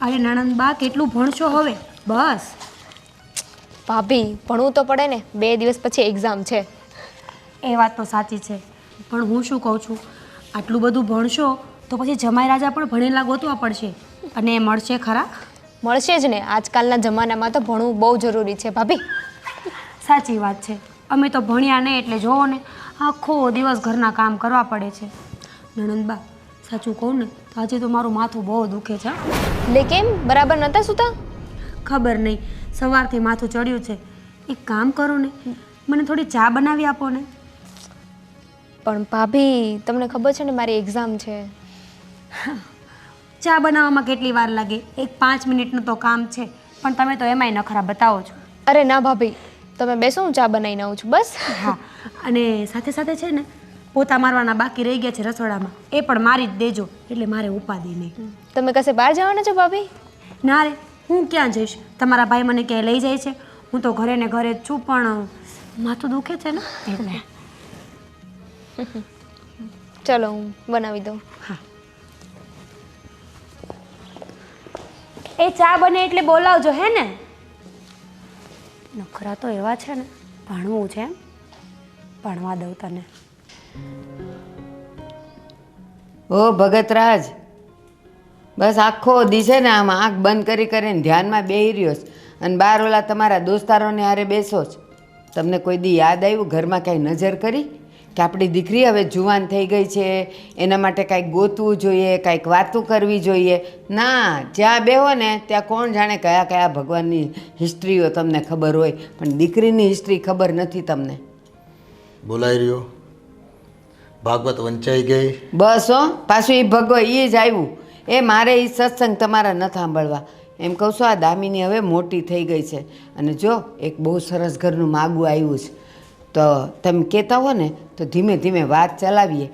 અરે નણંદબા કેટલું ભણશો હવે? બસ. ભાભી ભણવું તો પડે ને, 2 દિવસ પછી એક્ઝામ છે. એ વાત તો સાચી છે, પણ હું શું કહું છું, આટલું બધું ભણશો તો પછી જમાઈ રાજા પણ ભણેલા ગોતવા પડશે, અને એ મળશે ખરા? મળશે જ ને, આજકાલના જમાનામાં તો ભણવું બહુ જરૂરી છે ભાભી. સાચી વાત છે. અમે તો ભણ્યા નહીં એટલે જોવો ને, આખો દિવસ ઘરના કામ કરવા પડે છે. નણંદબા સાચું કહું ને તો આજે તો મારું માથું બહુ દુખે છે. લે કેમ, બરાબર નહોતા સૂતા? ખબર નહીં, સવારથી માથું ચડ્યું છે. એક કામ કરો ને, મને થોડી ચા બનાવી આપો ને. પણ ભાભી તમને ખબર છે ને મારી એક્ઝામ છે. ચા બનાવવામાં કેટલી વાર લાગે? એક 5 મિનિટનું તો કામ છે, પણ તમે તો એમાંય નખરા બતાવો છો. અરે ના ભાભી, તમે બેસો, હું ચા બનાવીને આવું છું બસ. હા, અને સાથે સાથે છે ને પોતા મારવાના બાકી રહી ગયા છે રસોડામાં, એ પણ મારી જ દેજો, એટલે મારે ઉપાધિ નહીં. તમે કશે બહાર જવાના છો ભાભી? ના રે, હું ક્યાં જઈશ? તમારા ભાઈ મને ક્યાંય લઈ જાય છે? હું તો ઘરે ને ઘરે જ છું, પણ માથું દુખે છે ને એટલે. ચલો હું બનાવી દઉં. હા, એ ચા બને એટલે બોલાવજો, હે ને? નખરા તો એવા છે ને, ભણવું છે એમ, ભણવા દઉં તને. ઓ ભગતરાજ, બસ આખો દિવસે ને આમ આંખ બંધ કરી કરીને ધ્યાનમાં બેહી રહ્યો છે, અને બાર ઓલા તમારા દોસ્તારોને હારે બેસો જ. તમને કોઈ દી યાદ આવ્યું ઘરમાં કાંઈ નજર કરી કે આપણી દીકરી હવે જુવાન થઈ ગઈ છે, એના માટે કાંઈક ગોતવું જોઈએ, કાંઈક વાતું કરવી જોઈએ? ના, જ્યાં બેહો ને ત્યાં કોણ જાણે કયા કયા ભગવાનની હિસ્ટ્રીઓ તમને ખબર હોય, પણ દીકરીની હિસ્ટ્રી ખબર નથી તમને. બોલાઈ રહ્યો, ભાગવત વંચાઈ ગઈ. બસ હો, પાછું એ ભગવા એ જ આવ્યું. એ મારે એ સત્સંગ તમારા ન સાંભળવા. એમ કહું છું, આ દામિની હવે મોટી થઈ ગઈ છે, અને જો એક બહુ સરસ ઘરનું માગું આવ્યું છે, તો તમે કહેતા હો ને તો ધીમે ધીમે વાત ચલાવીએ,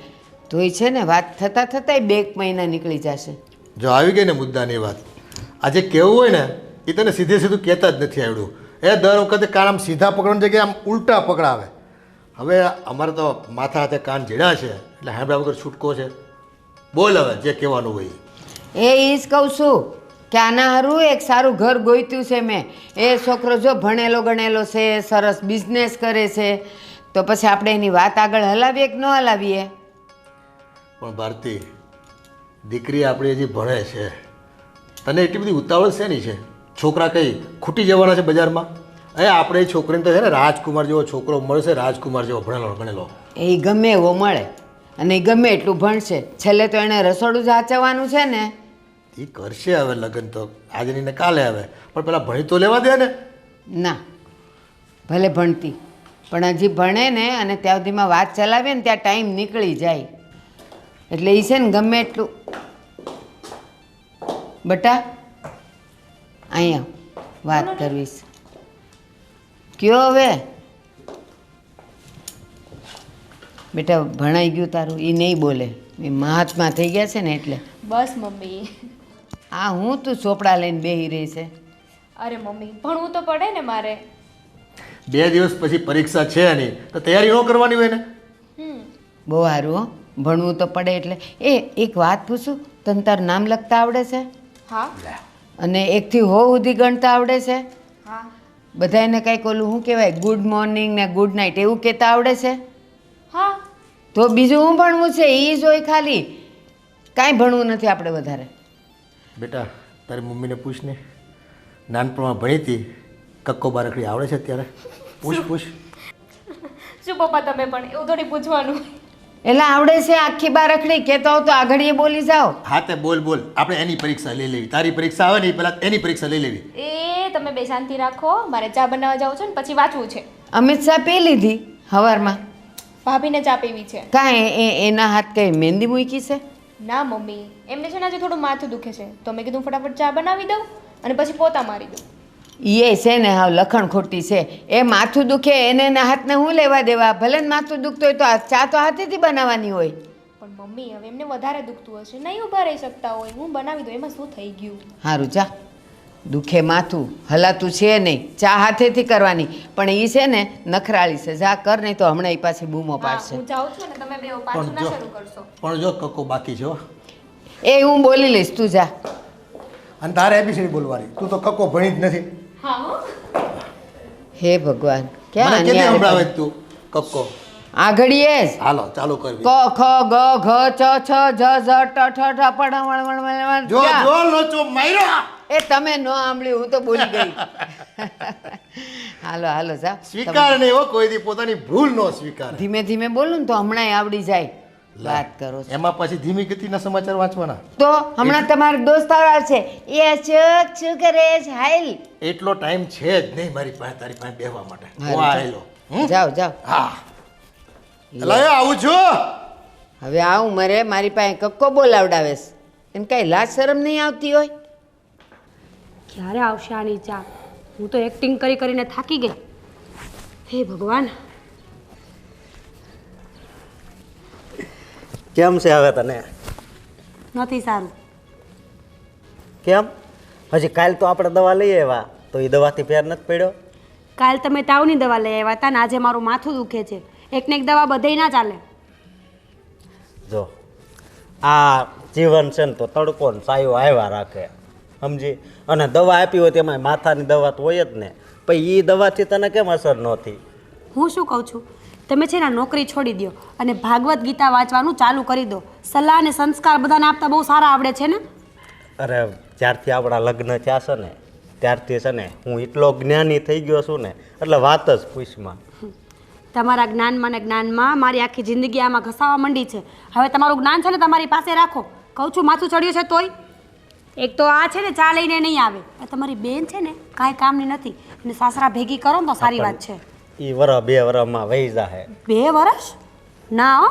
તો એ છે ને વાત થતાં થતાંય 2 મહિના નીકળી જશે. જો આવી ગઈ ને મુદ્દાની વાત, આજે કેવું હોય ને એ તને સીધે સીધું કહેતા જ નથી આવડ્યું. એ દર વખતે કાન આમ સીધા પકડવાની જગ્યાએ આમ ઉલટા પકડાવે. હવે અમારે તો માથા હાથે કાન ઝીણા છે, એટલે હાંભળ્યા વગર છૂટકો છે. બોલ હવે જે કહેવાનું હોય. એ જ કહું છું કે આના હારું એક સારું ઘર ગોત્યું છે મેં. એ છોકરો જો ભણેલો ગણેલો છે, સરસ બિઝનેસ કરે છે, તો પછી આપણે એની વાત આગળ હલાવીએ કે ન હલાવીએ? પણ ભારતી, દીકરી આપણી હજી ભણે છે, તને એટલી બધી ઉતાવળ શેની છે? છોકરા કંઈ ખૂટી જવાના છે બજારમાં? આપણે એ છોકરીને તો છે ને રાજકુમાર જેવો છોકરો મળશે, રાજકુમાર જેવો ભણેલો ગણેલો. એ ગમે એવો મળે, અને એ ગમે એટલું ભણશે, છેલ્લે તો એણે રસોડું જ હાચવવાનું છે ને. એ કરશે હવે લગ્ન તો આજે નહીં ને કાલે આવે, પણ પેલા ભણી તો લેવા દે ને. ના, ભલે ભણતી, પણ હજી ભણે ને, અને ત્યાં સુધીમાં વાત ચલાવીએ ને ત્યાં ટાઈમ નીકળી જાય. એટલે એ છે ને ગમે એટલું. બટા અહીંયા વાત કરવી છે. કયો હવે બેટા, ભણાઈ ગયું તારું? એ નહીં બોલે, એ મહાત્મા થઈ ગયા છે ને એટલે. બસ મમ્મી. આ હું તું ચોપડા લઈને બેહી રહી છે? અરે મમ્મી, ભણવું તો પડે ને મારે. 2 દિવસ પછી પરીક્ષા છે નહીં તો તૈયારી ન કરવાની હોય ને? બહુ સારું હો, ભણવું તો પડે એટલે. એક વાત પૂછું, તને તારું નામ લખતા આવડે છે? હા. અને 1 થી 100 સુધી ગણતા આવડે છે? હા. બધાને કાંઈક ઓલું શું કહેવાય, ગુડ મોર્નિંગ ને ગુડ નાઇટ એવું કહેતા આવડે છે? હા. તો બીજું શું ભણવું છે? એ જ હોય ખાલી, કાંઈ ભણવું નથી આપણે વધારે. બેટા, તારી મમ્મીને પૂછ ને, નાનપણમાં ભણી હતી, કક્કો બારકડી આવડે છે અત્યારે? પૂછ. શું પપ્પા તમે પણ એવું થોડી પૂછવાનું? એટલે આવડે છે આખી બારકડી? કહેતા હો તો આગળ બોલી જાઓ. હા તે બોલ. આપણે એની પરીક્ષા લઈ લેવી. તારી પરીક્ષા આવે ને એ પહેલાં એની પરીક્ષા લઈ લેવી. એ તમે બે શાંતિ રાખો, મારે ચા બનાવવા જાવું છે ને પછી વાંચવું છે. અમિત શાહ પી લીધી હવારમાં? ભાભીને ચા પીવી છે. કાંઈ એના હાથ કઈ મહેંદી મૂકી છે? ના મમ્મી, એમને છે ને આજે થોડું માથું દુખે છે, તો મેં કીધું ફટાફટ ચા બનાવી દઉં અને પછી પોતા મારી દઉં. એ છે ને હાવ લખણ ખોટી છે. એ માથું દુખે એને એના હાથને હું લેવા દેવા? ભલે ને માથું દુખતું હોય તો ચા તો હાથેથી બનાવવાની હોય. પણ મમ્મી, હવે એમને વધારે દુખતું હશે, નહીં ઊભા રહી શકતા હોય, હું બનાવી દઉં, એમાં શું થઈ ગયું? સારું જા, દુખે માથું, હલાતું છે નહીં, ચા હાથેથી કરવાની, પણ એ છે ને નખરાળી છે. જા કર, નહીં તો હમણાં એ પાછી બૂમો પાડશે. હું જાઉં છું ને, તમે બે પાછું ના શરૂ કરશો. પણ જો કક્કો બાકી છે હો. એ હું બોલી લઈશ, તું જા. અને તારે એબીસીડી બોલવાની. તું તો કક્કો ભણી જ નથી. હા હો. હે ભગવાન મને ક્યાં કેદી અન્યાય સંભળાવે કરે? છે તું કક્કો? આ ઘડીએ જ હાલો ચાલુ કરવી. ક ખ ગ ઘ ચ છ જ ઝ ટ ઠ ઠ પ ઢ વણ વણ વણ જો ક્યાં? જો લોચો માર્યો. એ તમે ન સાંભળ્યું હું તો બોલી ગઈ હાલો હાલો જા સ્વીકાર નહીં હો, કોઈ દી પોતાની ભૂલ નો સ્વીકાર. ધીમે ધીમે બોલું ને તો હમણાં આવડી જાય વાત કરો છો એમાં પછી ધીમી ગતિના સમાચાર વાંચવાના. તો હમણાં તમારો દોસ્તાર છે એ અચક શું કરે છે હાલ એટલો ટાઈમ છે જ નહીં મારી પાસે તારી પાસે બેહવા માટે. હારું, હું આવેલો. જાઓ જાઓ હા એટલે આવું છું. હવે આવું મરે મારી પાસે કક્કો બોલાવડાવે છે એને કઈ લાજ શરમ નહીં આવતી હોય ક્યારે આવશે આની ચા? હું તો એક્ટિંગ કરી કરીને થાકી ગઈ. હે ભગવાન. કેમ છે હવે તને? નથી સારું. કેમ? હજી કાલ તો આપણે દવા લઈ આવ્યા તો એ દવાથી ફેર નથી પડ્યો? કાલ તમે તાવની દવા લઈ આવ્યા હતા ને આજે મારું માથું દુખે છે. એકને એક દવા બધેય ના ચાલે. જો આ જીવન છે ને તો તડકો ને સાયો આવ્યા રાખે સમજી, અને દવા આપી હોય તેમાં માથાની દવા તો હોય જ ને, પછી એ દવાથી તને કેમ અસર નહોતી? હું શું કહું છું, તમે છે ને નોકરી છોડી દો અને ભાગવત ગીતા વાંચવાનું ચાલુ કરી દો. સલાહ અને સંસ્કાર બધાને આપતા બહુ સારા આવડે છે ને. અરે જ્યારથી આપણા લગ્ન થયા છે ને ત્યારથી છે ને હું એટલો જ્ઞાની થઈ ગયો છું ને એટલે વાત જ પૂછમાં. તમારા જ્ઞાનમાં ને જ્ઞાનમાં મારી આખી જિંદગી આમાં ઘસાવા માંડી છે. હવે તમારું જ્ઞાન છે ને તમારી પાસે રાખો. કહું છું માથું ચડ્યું છે તોય. એક તો આ છે ને ચા લઈને નહીં આવે. આ તમારી બેન છે ને કાંઈ કામની નથી અને સાસરા ભેગી કરો ને તો સારી વાત છે. એ વરસ 2 વરસમાં વહી જાહે. 2 વર્ષ ના હો,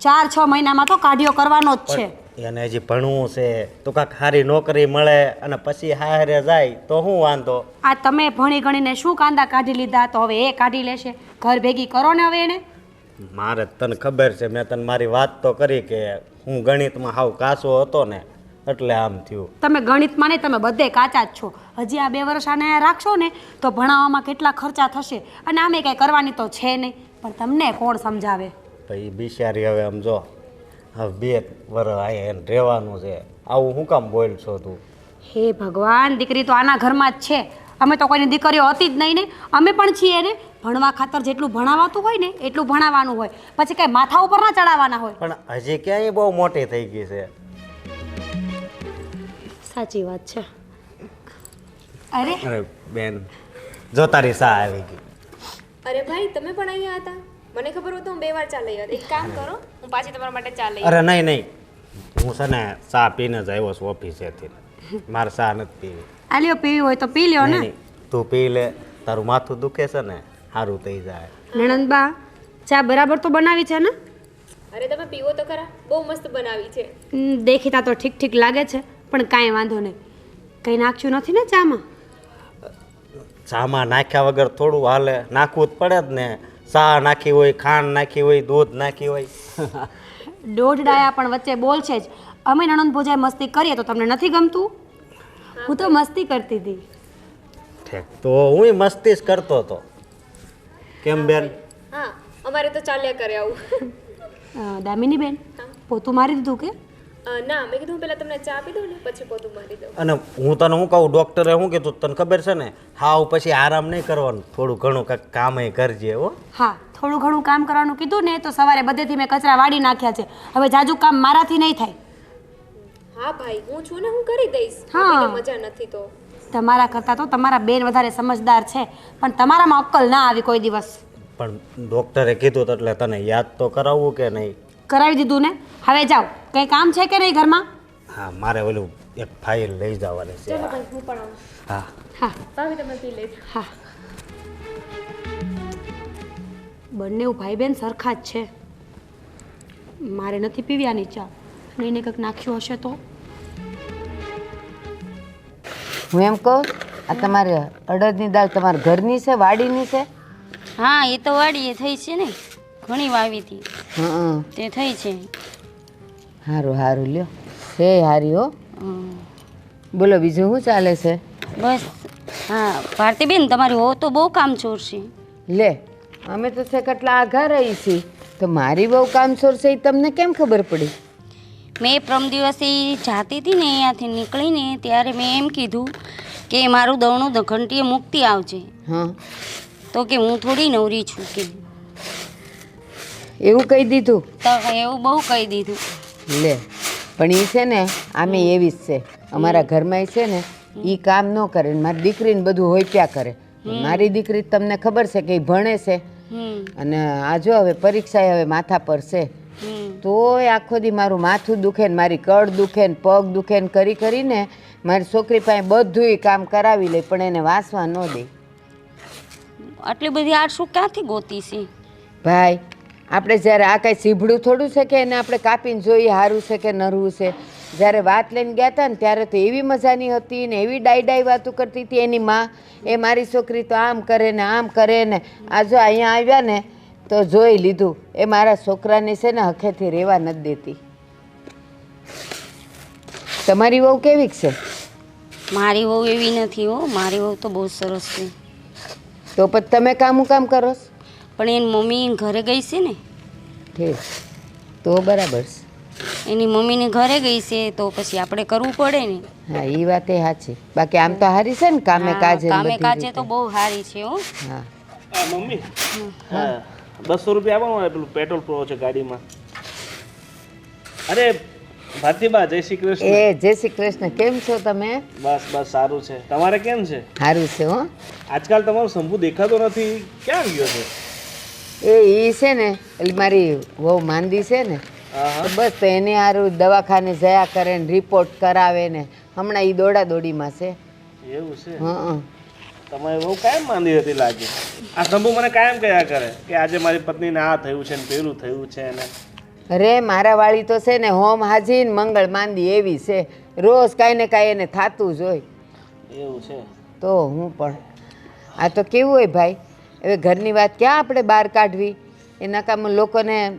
4-6 મહિનામાં તો કાઢિયો કરવાનો જ છે. એને હજી ભણવું છે તો કાંઈક સારી નોકરી મળે અને પછી હારે જાય તો શું વાંધો? આ તમે ભણી ગણીને શું કાંદા કાઢી લીધા તો હવે એ કાઢી લેશે. ઘર ભેગી કરો ને હવે એને. મારે તને ખબર છે, મેં તને મારી વાત તો કરી કે હું ગણિતમાં હાવ કાચો હતો ને એટલે આમ થયું. તમે ગણિતમાં નહીં, તમે બધે કાચા જ છો. હજી આ 2 વર્ષ આને રાખશો ને તો ભણાવવામાં કેટલા ખર્ચા થશે અને આમે કંઈ કરવાની તો છે નહીં. પણ તમને કોણ સમજાવે? પછી બિચારી હવે આમ જો હવે 2 વર્ષ અહીંયા એને રહેવાનું છે, આવું શું કામ બોલ છો તું? હે ભગવાન, દીકરી તો આના ઘરમાં જ છે. અમે તો કોઈની દીકરીઓ હતી જ નહીં ને. અમે પણ છીએ ને. ભણવા ખાતર જેટલું ભણાવાતું હોય ને એટલું ભણાવવાનું હોય, પછી કંઈ માથા ઉપર ના ચડાવવાના હોય. પણ હજી ક્યાંય બહુ મોટી થઈ ગઈ છે. સાચી વાત છે. અરે અરે બેન જો તારી સા આવી ગઈ. અરે ભાઈ તમે પણ અહીંયા હતા? મને ખબર હોત તો હું 2 વાર ચા લઈ આવત. એક કામ કરો, હું પાછી તમારા માટે ચા લઈ અરે નહીં નહીં, હું છે ને ચા પીને જ આવ્યો છું ઓફિસેથી. મારે ચા નથી પીવી. આ લ્યો, પીવી હોય તો પી લ્યો નહીં, ને. નહીં, તું પી લે, તારું માથું દુખે છે ને સારું થઈ જાય. નણંદબા, ચા બરાબર તો બનાવી છે ને? અરે તમે પીવો તો ખરા, બહુ મસ્ત બનાવી છે. દેખીતા તો ઠીક ઠીક લાગે છે પણ કાંઈ વાંધો નહીં. કંઈ નાખ્યું નથી ને ચામાં? ચામાં નાખ્યા વગર થોડું હાલે, નાખવું જ પડે જ ને. ચા નાખી હોય, ખાંડ નાખી હોય, દૂધ નાખી હોય. દોઢ ડાયા પણ વચ્ચે બોલ છે જ. અમે નણંદ ભોજાએ મસ્તી કરીએ તો તમને નથી ગમતું? હું તો મસ્તી કરતી હતી. ઠીક, તો હું મસ્તી જ કરતો હતો. કેમ બેન? હા, અમારે તો ચાલ્યા કરે આવું. દામિની બેન, પોતું મારી દીધું કે? ના, મેં કીધું પહેલા તમને ચા આપી દઉં ને પછી પોતું મારી દઉં. અને હું તને શું કહું, ડૉક્ટરે શું કીધું તને ખબર છે ને? હાવ પછી આરામ નહીં કરવાનું, થોડું ઘણું કંઈક કામે કરજે હો. હા, થોડું ઘણું કામ કરવાનું કીધું ને તો સવારે બધેથી મેં કચરા વાળી નાખ્યા છે. હવે જાજુ કામ મારાથી નહીં થાય. હા ભાઈ, હું છું ને, હું કરી દઈશ. હા. આપણને મજા નથી તો. તમારા કરતાં તો તમારા બેન વધારે સમજદાર છે પણ તમારામાં અક્કલ ના આવી કોઈ દિવસ. પણ ડૉક્ટરે કીધું એટલે તને યાદ તો કરાવવું કે નહીં? કરાવી દીધું ને. હવે જાઓ, કંઈ કામ છે કે નહીં ઘરમાં? હા, મારે ઓલું એક ફાઇલ લઈ જવાની છે. ચલો ભાઈ, હું પણ આવું. હા હા ભાભી તમે પી લેજો. હા, બંને ભાઈ બેન સરખા જ છે. મારે નથી પીવી આની ચા. અને એને કંઈક નાખ્યું હશે તો? હું એમ કહું આ તમારે અડદની દાળ તમારા ઘરની છે વાડીની છે? હા, એ તો વાડીએ થઈ છે ને, ઘણી વાવી હતી હં, તે થઈ છે. સારું સારું લ્યો, છે હારી હો. હમ. બોલો બીજું શું ચાલે છે? બસ. હા ભારતીબેન, તમારી હોવ તો બહુ કામચોર છે. લે, અમે તો છે કેટલા આઘા રહી છીએ તો મારી બહુ કામચોર છે એ તમને કેમ ખબર પડી? મેં પ્રમ દિવસે જાતી હતી ને અહીંયાથી નીકળીને ત્યારે મેં એમ કીધું કે મારું દવણું ઘંટીએ મૂકતી આવજે. હા તો કે હું થોડી નવરી છું કે. એવું કહી દીધું? તો એવું બહુ કહી દીધું. લે પણ એ છે ને આમે એવી જ છે અમારા ઘરમાં છે ને એ કામ ન કરે ને મારી દીકરીને બધું હોઈપ્યા કરે. મારી દીકરી તમને ખબર છે કે એ ભણે છે અને આ જો હવે પરીક્ષા હવે માથા પર છે તોય આખો દી મારું માથું દુખે ને મારી કળ દુખે ને પગ દુખે ને કરી કરીને મારી છોકરી પાસે બધુંય કામ કરાવી લે પણ એને વાંચવા ન દે. આટલી બધી આળસુ ક્યાંથી ગોતી છે? ભાઈ આપણે જ્યારે આ કાંઈ સીભડું થોડું છે કે એને આપણે કાપીને જોઈએ સારું છે કે નરવું છે. જ્યારે વાત લઈને ગયા હતા ને ત્યારે તો એવી મજાની હતી ને એવી ડાઈ વાતો કરતી હતી એની માં એ મારી છોકરી તો આમ કરે ને આમ કરે ને આ જો અહીંયા આવ્યા ને તો જોઈ લીધું એ મારા છોકરાને છે ને હખેથી રહેવા નથી દેતી. તમારી વહુ કેવી છે? મારી વહુ એવી નથી હો, મારી વહુ તો બહુ સરસ છે. તો પછી તમે કામ કરો છો? પણ એની મમ્મી ઘરે ગઈ છે ને. ઠીક તો બરાબર છે. એની મમ્મીને ઘરે ગઈ છે તો પછી આપણે કરવું પડે ને. હા એ વાત એ સાચી. બાકી આમ તો હારી છે ને કામે કાજે કામે કાજે તો બહુ સારી છે હો. હા મમ્મી 200 રૂપિયા આપો મને પેલું પેટ્રોલ પૂરો છે ગાડીમાં. અરે ભારતીબા જય શ્રી કૃષ્ણ. એ જય શ્રી કૃષ્ણ. કેમ છો તમે? બસ બસ સારું છે. તમારે કેમ છે? સારું છે હો. આજકાલ તમારો શંભુ દેખાતો નથી, ક્યાં ગયો છે? એ છે ને એટલે મારી બહુ માંદી છે ને તો બસ તો એને સારું દવાખાને જયા કરે ને રિપોર્ટ કરાવે ને હમણાં એ દોડાદોડીમાં છે. એવું છે? હા તમારે બહુ કાયમ માંદી હતી લાગે. આ શંભુ મને કાયમ કહ્યા કરે કે આજે મારી પત્નીને આ થયું છે ને પેલું થયું છે ને. અરે મારા વાળી તો છે ને હોમ હાજી ને મંગળ માંદી એવી છે. રોજ કાંઈ ને કાંઈ એને થાતું જ હોય. એવું છે? તો હું પણ આ તો કેવું હોય ભાઈ, હવે ઘરની વાત ક્યાં આપણે બહાર કાઢવી. એના કામ લોકોને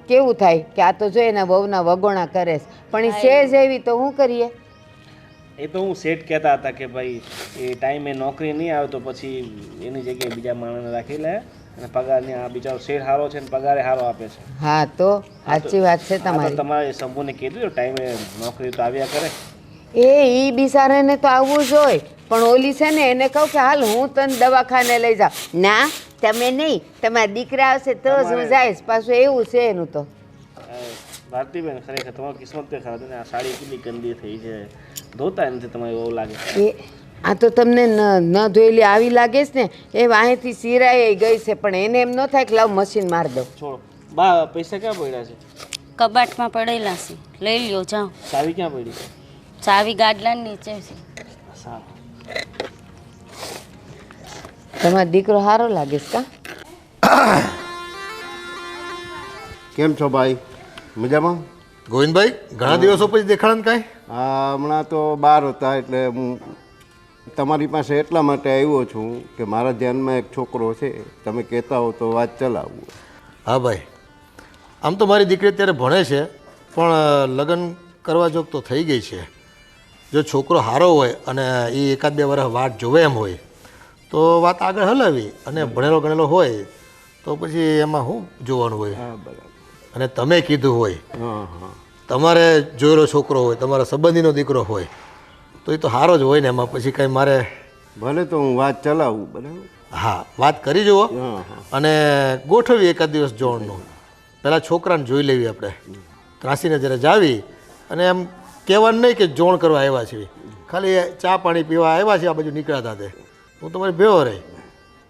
કેવું થાય કે આ તો જો એના વહુના વગોણા કરે છે પણ એ છે જ એવી તો શું કરીએ. એ તો હું સેટ કહેતા હતા કે ભાઈ એ ટાઈમે નોકરી નહીં આવે તો પછી એની જગ્યાએ બીજા માણસને રાખી લે અને પગારની આ બિચારો શેઠ સારો છે ને પગારે સારો આપે છે. હા તો સાચી વાત છે તમારી. તમારે શંભુને કીધું ટાઈમે નોકરી તો આવ્યા કરે. એ બિચારાને તો આવવું જ હોય પણ ઓલી છે ને એને કહું કે હાલ હું તને દવાખાને લઈ જાઉં. ના તમે નહીં, તમારા દીકરા આવશે તો જ હું જઈશ. પાછું એવું છે એનું તો. ભારતીબેન ખરેખર તમારી કિસ્મત તે ખરાબ ને આ સાડી કેટલી ગંદી થઈ છે, ધોતા નથી તમારી બહુ લાગે. એ આ તો તમને ન ધોયેલી આવી લાગે છે ને એ વાહેથી સિરાઈ ગઈ છે પણ એને એમ ન થાય કે લાવ મશીન માર દઉં. છોડો બા, પૈસા ક્યાં પડ્યા છે? કબાટમાં પડેલા છે, લઈ લ્યો જાઓ. ચાવી ક્યાં પડી છે? ચાવી ગાડલાની નીચે છે. સારું. તમારો દીકરો સારો લાગે છે કા? કેમ છો ભાઈ? મજામાં? ગોવિંદભાઈ ઘણા દિવસો પછી દેખાડા ને કાંઈ? હા હમણાં તો બહાર હતા એટલે હું તમારી પાસે એટલા માટે આવ્યો છું કે મારા ધ્યાનમાં એક છોકરો છે, તમે કહેતા હો તો વાત ચલાવું. હા ભાઈ, આમ તો મારી દીકરી અત્યારે ભણે છે પણ લગ્ન કરવા જોગ તો થઈ ગઈ છે. જો છોકરો સારો હોય અને એ 1-2 વર્ષ વાટ જોવે એમ હોય તો વાત આગળ હલાવી અને ભણેલો ગણેલો હોય તો પછી એમાં શું જોવાનું હોય. હા બરાબર. અને તમે કીધું હોય હા હા તમારે જોયેલો છોકરો હોય, તમારા સંબંધીનો દીકરો હોય તો એ તો સારો જ હોય ને. એમાં પછી કંઈ મારે ભલે તો હું વાત ચલાવું. બરાબર. હા વાત કરી જુઓ હા હા અને ગોઠવી એકાદ દિવસ જોણનું. પહેલાં છોકરાને જોઈ લેવી આપણે, ત્રાસીને જ્યારે જાવી અને એમ કહેવાનું નહીં કે જોણ કરવા આવ્યા છીએ, ખાલી ચા પાણી પીવા આવ્યા છીએ આ બાજુ નીકળ્યા હતા તે હું તમારી ભેગો રહી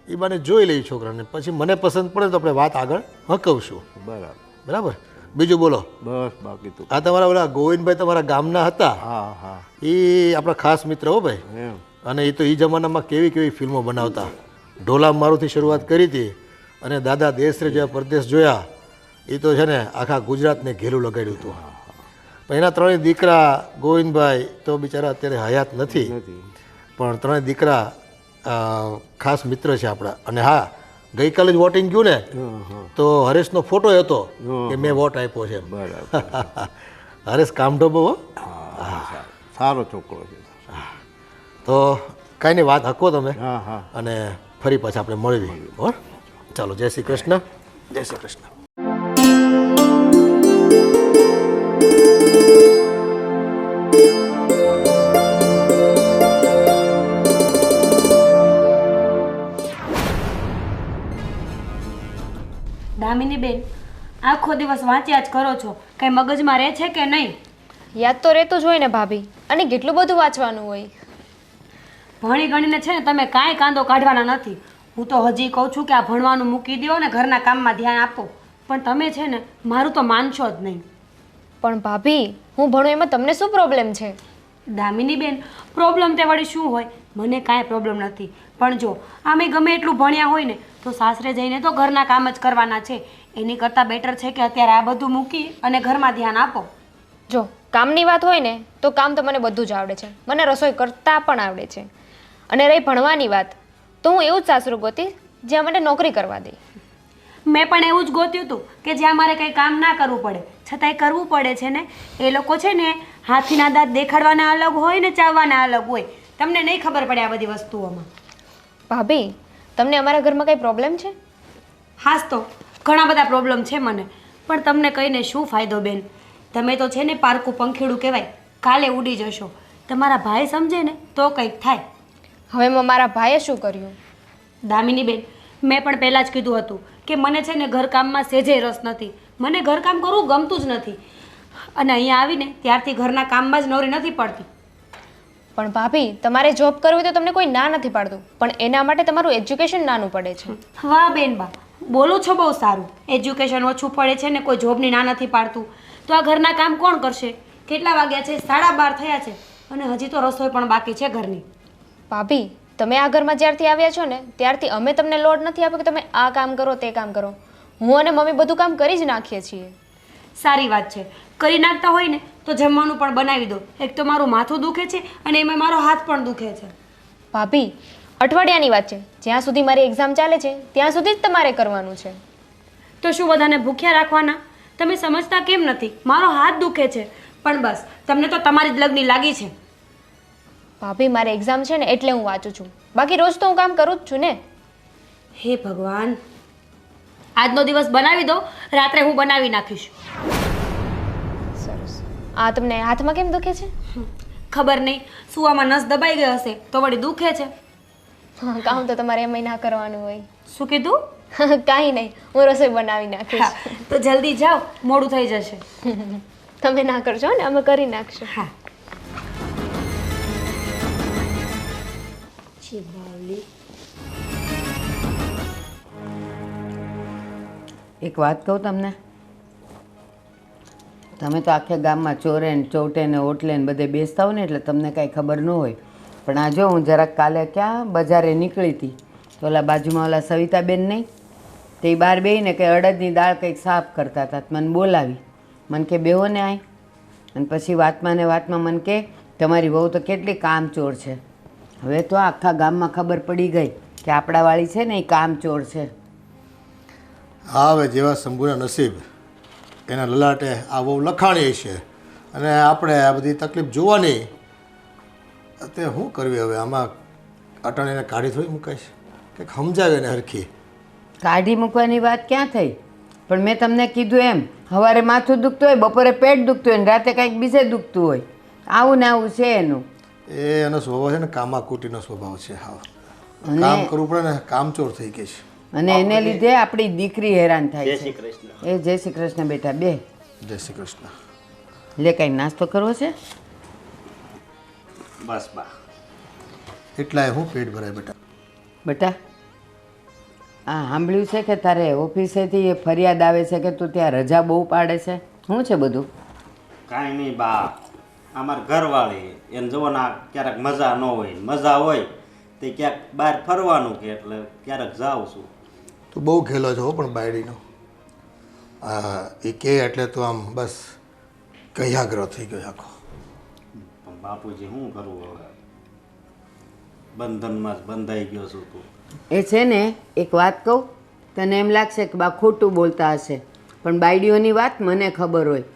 એ બાને જોઈ લઈ છોકરાને પછી મને પસંદ પડે તો આપણે વાત આગળ હકવશું. બરાબર બરાબર. બીજું બોલો. બસ બાકી તો આ તમારા ઓલા ગોવિંદભાઈ તમારા ગામના હતા, હા હા એ આપણા ખાસ મિત્ર હો ભાઈ. એમ. અને એ તો એ જમાનામાં કેવી કેવી ફિલ્મો બનાવતા. ઢોલા મારુથી શરૂઆત કરી હતી અને દાદા દેશરે જોયા પરદેશ જોયા એ તો છે ને આખા ગુજરાતને ઘેરું લગાડ્યું હતું. પણ એના 3 દીકરા ગોવિંદભાઈ તો બિચારા અત્યારે હયાત નથી પણ 3 દીકરા ખાસ મિત્ર છે આપણા. અને હા ગઈકાલે જ વોટિંગ ગયું ને તો હરેશનો ફોટો હતો કે મેં વોટ આપ્યો છે. બરાબર. હરેશ કામઢો બહુ. સારો છોકરો છે. તો કાંઈ નહીં વાત હકો તમે હા હા અને ફરી પાછા આપણે મળવી. બરાબર ચાલો. જય શ્રી કૃષ્ણ. જય શ્રી કૃષ્ણ. દામિની બેન, આખો દિવસ વાંચ્યા જ કરો છો, કંઈ મગજમાં રહે છે કે નહીં? યાદ તો રહેતું જ હોય ને ભાભી, અને કેટલું બધું વાંચવાનું હોય. ભણી ગણીને છે ને તમે કાંઈ કાંદો કાઢવાના નથી. હું તો હજી કહું છું કે આ ભણવાનું મૂકી દો ને ઘરના કામમાં ધ્યાન આપો, પણ તમે છે ને મારું તો માનશો જ નહીં. પણ ભાભી, હું ભણું એમાં તમને શું પ્રોબ્લેમ છે? દામિની બેન, પ્રોબ્લેમ તે વળી શું હોય? મને કાંઈ પ્રોબ્લેમ નથી, પણ જો આમે ગમે એટલું ભણ્યા હોય ને તો સાસરે જઈને તો ઘરના કામ જ કરવાના છે. એની કરતાં બેટર છે કે અત્યારે આ બધું મૂકી અને ઘરમાં ધ્યાન આપો. જો કામની વાત હોય ને તો કામ તો મને બધું જ આવડે છે, મને રસોઈ કરતાં પણ આવડે છે. અને રહી ભણવાની વાત, તો હું એવું જ સાસરું ગોતીશ જ્યાં મને નોકરી કરવા દે. મેં પણ એવું જ ગોત્યું હતું કે જ્યાં મારે કંઈ કામ ના કરવું પડે, છતાંય કરવું પડે છે ને. એ લોકો છે ને હાથીના દાંત દેખાડવાના અલગ હોય ને ચાવવાના અલગ હોય. તમને નહીં ખબર પડે આ બધી વસ્તુઓમાં. ભાભી, તમને અમારા ઘરમાં કંઈ પ્રોબ્લેમ છે? હાસ તો ઘણા બધા પ્રોબ્લેમ છે મને, પણ તમને કહીને શું ફાયદો બેન? તમે તો છે ને પારકું પંખીડું કહેવાય, કાલે ઉડી જશો. તમારા ભાઈ સમજે ને તો કંઈક થાય. હવે મારા ભાઈએ શું કર્યું? દામિની બેન, મેં પણ પહેલાં જ કીધું હતું કે મને છે ને ઘરકામમાં સેજે રસ નથી. મને ઘરકામ કરવું ગમતું જ નથી, અને અહીંયા આવીને ત્યારથી ઘરના કામમાં જ નવરી નથી પડતી. પણ ભાભી, તમારે જોબ કરવી તો તમને કોઈ ના નથી પાડતું, પણ એના માટે તમારું એજ્યુકેશન નાનું પડે છે. વાહ બેન બા, બોલો છો બહુ સારું. એજ્યુકેશન ઓછું પડે છે ને કોઈ જોબની ના નથી પાડતું, તો આ ઘરના કામ કોણ કરશે? કેટલા વાગ્યા છે? 12:30 થયા છે, અને હજી તો રસોઈ પણ બાકી છે ઘરની. ભાભી, તમે આ ઘરમાં જ્યારથી આવ્યા છો ને ત્યારથી અમે તમને લોડ નથી આપ્યો કે તમે આ કામ કરો તે કામ કરો. હું અને મમ્મી બધું કામ કરી જ નાખીએ છીએ. સારી વાત છે, કરી નાખતા હોય ને તો જમવાનું પણ બનાવી દો. એક તો મારું માથું દુખે છે અને એમાં મારો હાથ પણ દુખે છે. ભાભી, અઠવાડિયાની વાત છે, જ્યાં સુધી મારી એક્ઝામ ચાલે છે ત્યાં સુધી જ તમારે કરવાનું છે. તો શું બધાને ભૂખ્યા રાખવાના? તમે સમજતા કેમ નથી? મારો હાથ દુખે છે, પણ બસ તમને તો તમારી જ લગની લાગી છે. ભાભી, મારે એક્ઝામ છે ને એટલે હું વાંચું છું, બાકી રોજ તો હું કામ કરું જ છું ને. હે ભગવાન, આજનો દિવસ બનાવી દો, રાત્રે હું બનાવી નાખીશ. સરસ. આ તમને હાથમાં કેમ દુખે છે? ખબર નહીં, સુવામાં નસ દબાઈ ગઈ હશે તો વળી દુખે છે. હા, કામ તો તમારે એમ ના કરવાનું હોય. શું કીધું? કાંઈ નહીં, હું રસોઈ બનાવી નાખીશ. હા, તો જલ્દી જાઓ, મોડું થઈ જશે. તમે ના કરજો ને, અમે કરી નાખશું. હા. એક વાત કહું તમને, તમે તો આખે ગામમાં ચોરે ને ચોટે ને ઓટલે ને બધે બેસતા હો ને એટલે તમને કાંઈ ખબર ન હોય. પણ આ જો હું જરાક કાલે ક્યાં બજારે નીકળી હતી તો ઓલા બાજુમાં ઓલા સવિતાબેન નહીં, તે બહાર બેહીને કંઈ અડદની દાળ કંઈક સાફ કરતા હતા. મને બોલાવી, મને કે બેહો ને આય. અને પછી વાતમાં ને વાતમાં મને કે તમારી વહુ તો કેટલી કામચોર છે. હવે તો આખા ગામમાં ખબર પડી ગઈ કે આપણાવાળી છે ને એ કામચોર છે. હા, હવે જેવા શંભુના નસીબ એના લલાટે આ બહુ લખાણી છે, અને આપણે આ બધી તકલીફ જોવાની. તે શું કરવી હવે? આમાં અટાણીને કાઢી થોડી મુકાઈશ, કંઈક સમજાવે ને હરખી. કાઢી મૂકવાની વાત ક્યાં થઈ? પણ મેં તમને કીધું એમ, સવારે માથું દુખતું હોય, બપોરે પેટ દુખતું હોય, ને રાતે કંઈક બીજે દુખતું હોય. આવું ને આવું છે એનું. એનો સ્વભાવ છે ને કામાકુટીનો સ્વભાવ છે. હા, કામ કરવું પડે ને, કામચોર થઈ ગઈ છે. અને એને લીધે આપણી દીકરી હેરાન થાય જય છે. શ્રી કૃષ્ણ. એ જય શ્રી કૃષ્ણ બેટા, બે જય શ્રી કૃષ્ણ. લે કાંઈ નાસ્તો કરવો છે? બસ બા, એટલાય હું પેટ ભરાય બેટા. બેટા, આ સાંભળ્યું છે કે તારે ઓફિસેથી એ ફરિયાદ આવે છે કે તું ત્યાં રજા બહુ પાડે છે? શું છે બધું? કાંઈ નહીં બા, અમાર ઘરવાળી એને જુઓ ને ક્યારેક મજા ન હોય, મજા હોય તે ક્યાંક બહાર ફરવાનું કે એટલે ક્યારેક જાઉં છું. તું બહુ ખેલો છો પણ બાયડીનો. એ કે એટલે તું આમ બસ કયાગ્રહ થઈ ગયો આખો. પણ બાપુજી શું કરવું હવે, બંધનમાં જ બંધાઈ ગયો છું તું. એ છે ને, એક વાત કહું, તને એમ લાગશે કે બા ખોટું બોલતા હશે, પણ બાયડીઓની વાત મને ખબર હોય.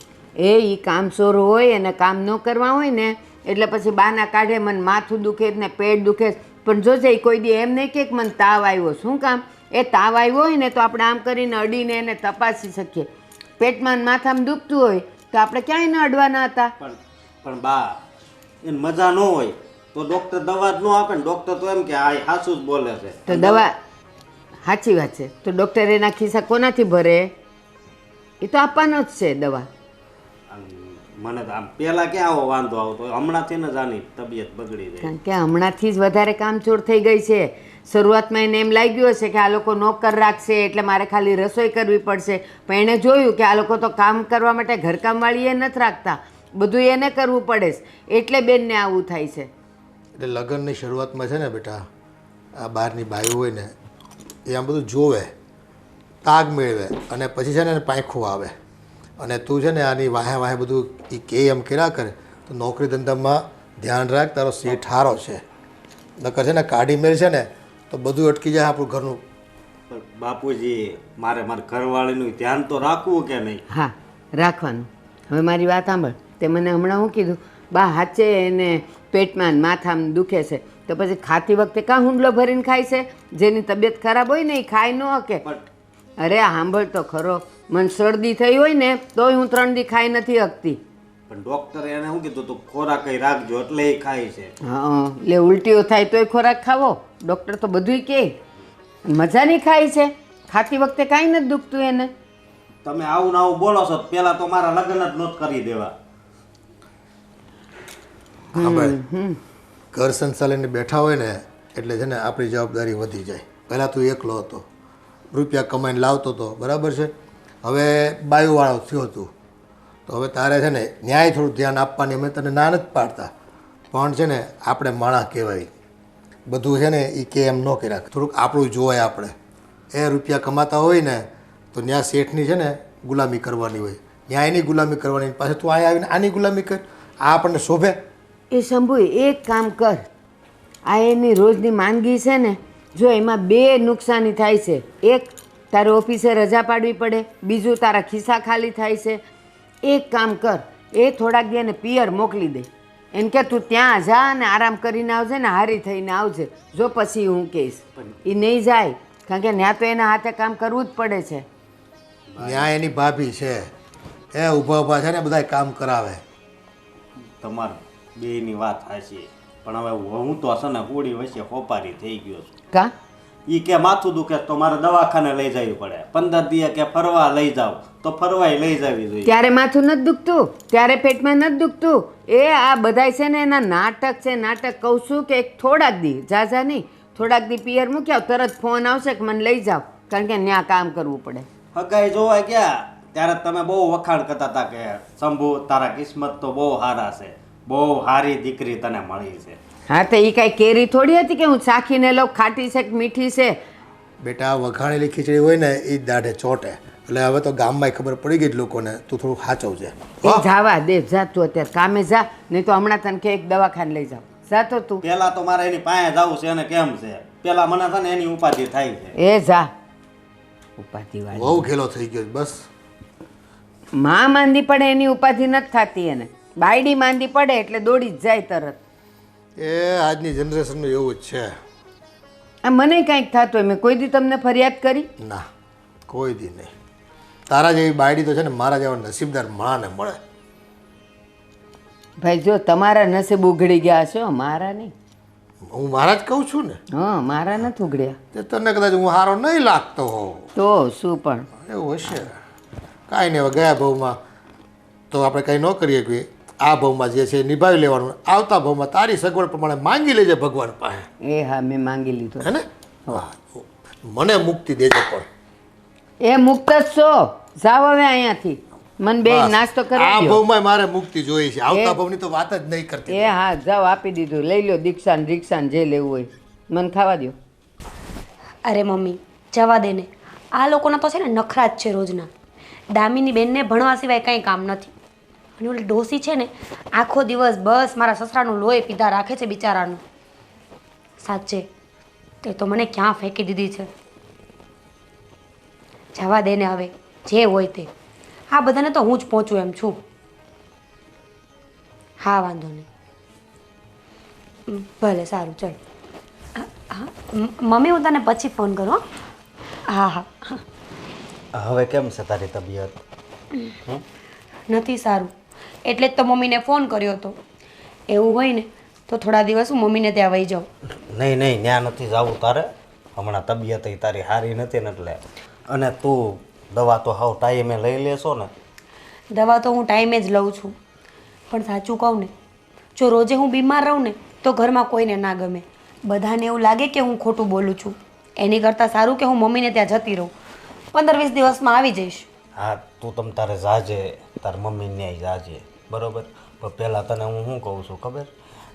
એ કામચોર હોય અને કામ ન કરવા હોય ને એટલે પછી બાના કાઢે મને માથું દુખે ને પેટ દુખે. પણ જોજે એ કોઈ દી એમ નહીં કે મને તાવ આવ્યો. શું કામ? એ તાવ આવ્યો હોય ને તો આપણે આમ કરીને અડીને એને તપાસી શકીએ. પેટમાં ને માથામાં દુખતું હોય તો આપણે ક્યાંય ન અડવાના હતા. પણ બા, એને મજા ન હોય તો ડૉક્ટર દવા જ ન આપે ને. ડૉક્ટર તો એમ કે આ સાચું જ બોલે છે. તો દવા સાચી વાત છે. તો ડૉક્ટર એના ખિસ્સા કોનાથી ભરે? એ તો આપવાનો જ છે દવા. આમ મને તો આમ પહેલાં ક્યાં આવો વાંધો આવતો, હમણાંથી ને જ આની તબિયત બગડી જાય. કારણ કે હમણાંથી જ વધારે કામચોર થઈ ગઈ છે. શરૂઆતમાં એને એમ લાગ્યું હશે કે આ લોકો નોકર રાખશે એટલે મારે ખાલી રસોઈ કરવી પડશે, પણ એણે જોયું કે આ લોકો તો કામ કરવા માટે ઘરકામવાળી એ નથી રાખતા, બધું એને કરવું પડે છે, એટલે બેનને આવું થાય છે. એટલે લગ્નની શરૂઆતમાં છે ને બેટા, આ બહારની બાઈઓ હોય ને એ આમ બધું જોવે, તાગ મેળવે, અને પછી છે ને એને પાંખું આવે, અને તું છે ને આની વાહે વાહે બધું એ કે એમ કર્યા કરે તો નોકરી ધંધામાં ધ્યાન રાખ, તારો સેઠ હારો છે. નકર છે ને કાઢી મેળ છે ને તો બધું અટકી જાય આપણું ઘરનું. પણ બાપુજી, મારે મારા ઘરવાળીનું ધ્યાન તો રાખવું કે નહીં? હા, રાખવાનું. હવે મારી વાત સાંભળ. તે મને હમણાં શું કીધું? બા હાચે એને પેટમાં ને માથામાં દુખે છે, તો પછી ખાતી વખતે કાં હુંડલો ભરીને ખાય છે? જેની તબિયત ખરાબ હોય ને એ ખાઈ ન શકે. અરે સાંભળ તો ખરો, મને શરદી થઈ હોય ને તોય હું 3 દી ખાઈ નથી શકતી. પણ ડૉક્ટરે એને શું કીધું તું? ખોરાક કઈ રાખજો, એટલે એ ખાય છે. હા, એટલે ઉલટીઓ થાય તોય ખોરાક ખાવો? ડૉક્ટર તો બધુંય કહે. મજાની ખાય છે, ખાતી વખતે કાંઈ નથી દુખતું એને. તમે આવું ને આવું બોલો છો, પહેલાં તો મારા લગ્ન જ નહોત કરી દેવા. હા ભાઈ, ઘર સંચાલીને બેઠા હોય ને એટલે છે ને આપણી જવાબદારી વધી જાય. પહેલાં તું એકલો હતો, રૂપિયા કમાઈને લાવતો હતો, બરાબર છે. હવે બાયુવાળો થયો તું તો હવે તારે છે ને ન્યાય થોડું ધ્યાન આપવાની અમે તને ના નથી પાડતા, પણ છે ને આપણે માણસ કહેવાય, બધું છે ને એ કે એમ ન કર્યા, થોડુંક આપણું જોવાય. આપણે એ રૂપિયા કમાતા હોય ને તો ન્યા શેઠની છે ને ગુલામી કરવાની હોય, ન્યાયની ગુલામી કરવાની, પાછું તું અહીંયા આવીને આની ગુલામી કર. આ આપણને શોભે? એ શંભુ, એક કામ કર, આ એની રોજની માંદગી છે ને, જો એમાં 2 નુકસાની થાય છે. એક, તારે ઓફિસે રજા પાડવી પડે, બીજું તારા ખિસ્સા ખાલી થાય છે. એક કામ કર, એ થોડાક દી એને પિયર મોકલી દે, એમ કે તું ત્યાં જા અને આરામ કરીને આવજે ને હારી થઈને આવજે. જો પછી હું કહીશ. એ નહીં જાય, કારણ કે ત્યાં તો એના હાથે કામ કરવું જ પડે છે. ન્યાય એની ભાભી છે, એ ઊભા ઊભા છે ને બધા કામ કરાવે. તમારે બેયની વાત સાચી, પણ હવે હું તો છે ને હોળી વચ્ચે હોપારી થઈ ગયો છું. કા? એ કે માથું દુખે તો મારે દવાખાને લઈ જવી પડે, 15 દિવસ કે ફરવા લઈ જાવ તો ફરવાય લઈ જવી જોઈએ. ત્યારે માથું નથી દુખતું, ત્યારે પેટમાં નથી દુખતું. એ આ બધાય છે ને એના નાટક છે. નાટક કહું છું કે થોડાક દી, ઝાઝા નહીં, થોડાક દી પિયર મૂક્યા તરત ફોન આવશે કે મને લઈ જાઓ, કારણ કે ત્યાં કામ કરવું પડે. હગાઈ જોવા ગયા ત્યારે તમે બહુ વખાણ કરતા હતા કે શંભુ તારા કિસ્મત તો બહુ સારા છે, બહુ સારી દીકરી તને મળી છે. હા, તો એ કાંઈ કેરી થોડી હતી કે હું ચાખીને લઉં ખાટી છે કે મીઠી છે. બેટા, વઘાણેલી ખીચડી હોય ને એ જ દાઢે ચોટે. એટલે હવે તો ગામમાં ખબર પડી ગઈ જ લોકોને, તું થોડું સાચવજે. એ જાવા દે, જા તું અત્યારે કામે જા, નહીં તો હમણાં તને કે એક દવાખાને લઈ જાવ. જા તો તું. પેલા તો મારે એની પાસે જવું છે અને કેમ છે, પેલા મને છે ને એની ઉપાધિ થાય છે. એ જા, ઉપાધિ વાળી બહુ ખેલો થઈ ગયો છે, બસ. માં માંદી પડે એની ઉપાધિ નથી થતી એને. બાયડી માંદી પડે એટલે દોડી જ જાય તરત. એ આજની જનરેશનનું એવું જ છે. આ મને કાંઈક થતું હોય, મેં કોઈ દી તમને ફરિયાદ કરી? ના, કોઈ દી નહીં. તારા જેવી બાયડી તો છે ને મારા જેવા નસીબદાર માણસને મળે. ભાઈ જો તમારા નસીબ ઉઘડી ગયા છો, મારા નહીં. હું મારા જ કહું છું ને. હા, મારા નથી ઉઘડ્યા. તે તને કદાચ હું સારો નહીં લાગતો હોઉં તો શું પણ એવું હશે. કાંઈ નહીં, હવે ગયા ભાવમાં તો આપણે કંઈ ન કરીએ કે આ ભાવમાં જે છે એ નિભાવી લેવાનું. આવતા ભાવમાં તારી સગવડ પ્રમાણે માંગી લેજે ભગવાન પાસે. એ હા, મેં માંગી લીધું. હે ને? મને મુક્તિ દેજો પણ. એ મુક્ત જ છો. જાવ હવે અહીંયાથી. મને બે નાસ્તો આ કરી દો. ભાવમાં મારે મુક્તિ જોઈએ છે, આવતા ભાવની તો વાત જ નહીં કરતી. એ હા, જાઓ, આપી દીધું. લઈ લો દીક્ષાન રીક્ષાન જે લેવું હોય. મને ખાવા દો. અરે મમ્મી, જવા દે ને. આ લોકોના તો છે ને નખરા જ છે રોજના. દામિની બેનને ભણવા સિવાય કંઈ કામ નથી. અને ઓલી ડોસી છે ને આખો દિવસ બસ મારા સસરાનું લોહી પીધા રાખે છે બિચારાનું. સાચે તે તો મને ક્યાં ફેંકી દીધી છે. જવા દે ને હવે, જે હોય તે. આ બધાને તો હું જ પહોંચું એમ છું. હા, વાંધો નહીં. ભલે, સારું, ચાલ. હા મમ્મી, હું તને પછી ફોન કરું. હા હા. હવે કેમ છે તારી તબિયત? નથી સારું, એટલે જ તો મમ્મીને ફોન કર્યો હતો. એવું હોય ને તો થોડા દિવસ હું મમ્મીને ત્યાં વહી જાઉં. નહીં નહીં, ત્યાં નથી જવું તારે. હમણાં તબિયત તારી સારી નથી ને એટલે. અને તું દવા તો હાવ ટાઈમે લઈ લેશો ને? દવા તો હું ટાઈમે જ લઉં છું, પણ સાચું કહું ને, જો રોજે હું બીમાર રહું ને તો ઘરમાં કોઈને ના ગમે. બધાને એવું લાગે કે હું ખોટું બોલું છું. એની કરતાં સારું કે હું મમ્મીને ત્યાં જતી રહું. 15-20 દિવસમાં આવી જઈશ. હા, તું તમ તારે જાજે, તાર મમ્મી ન્યાય જાજે, બરોબર? પણ પહેલાં તને હું શું કહું છું ખબર?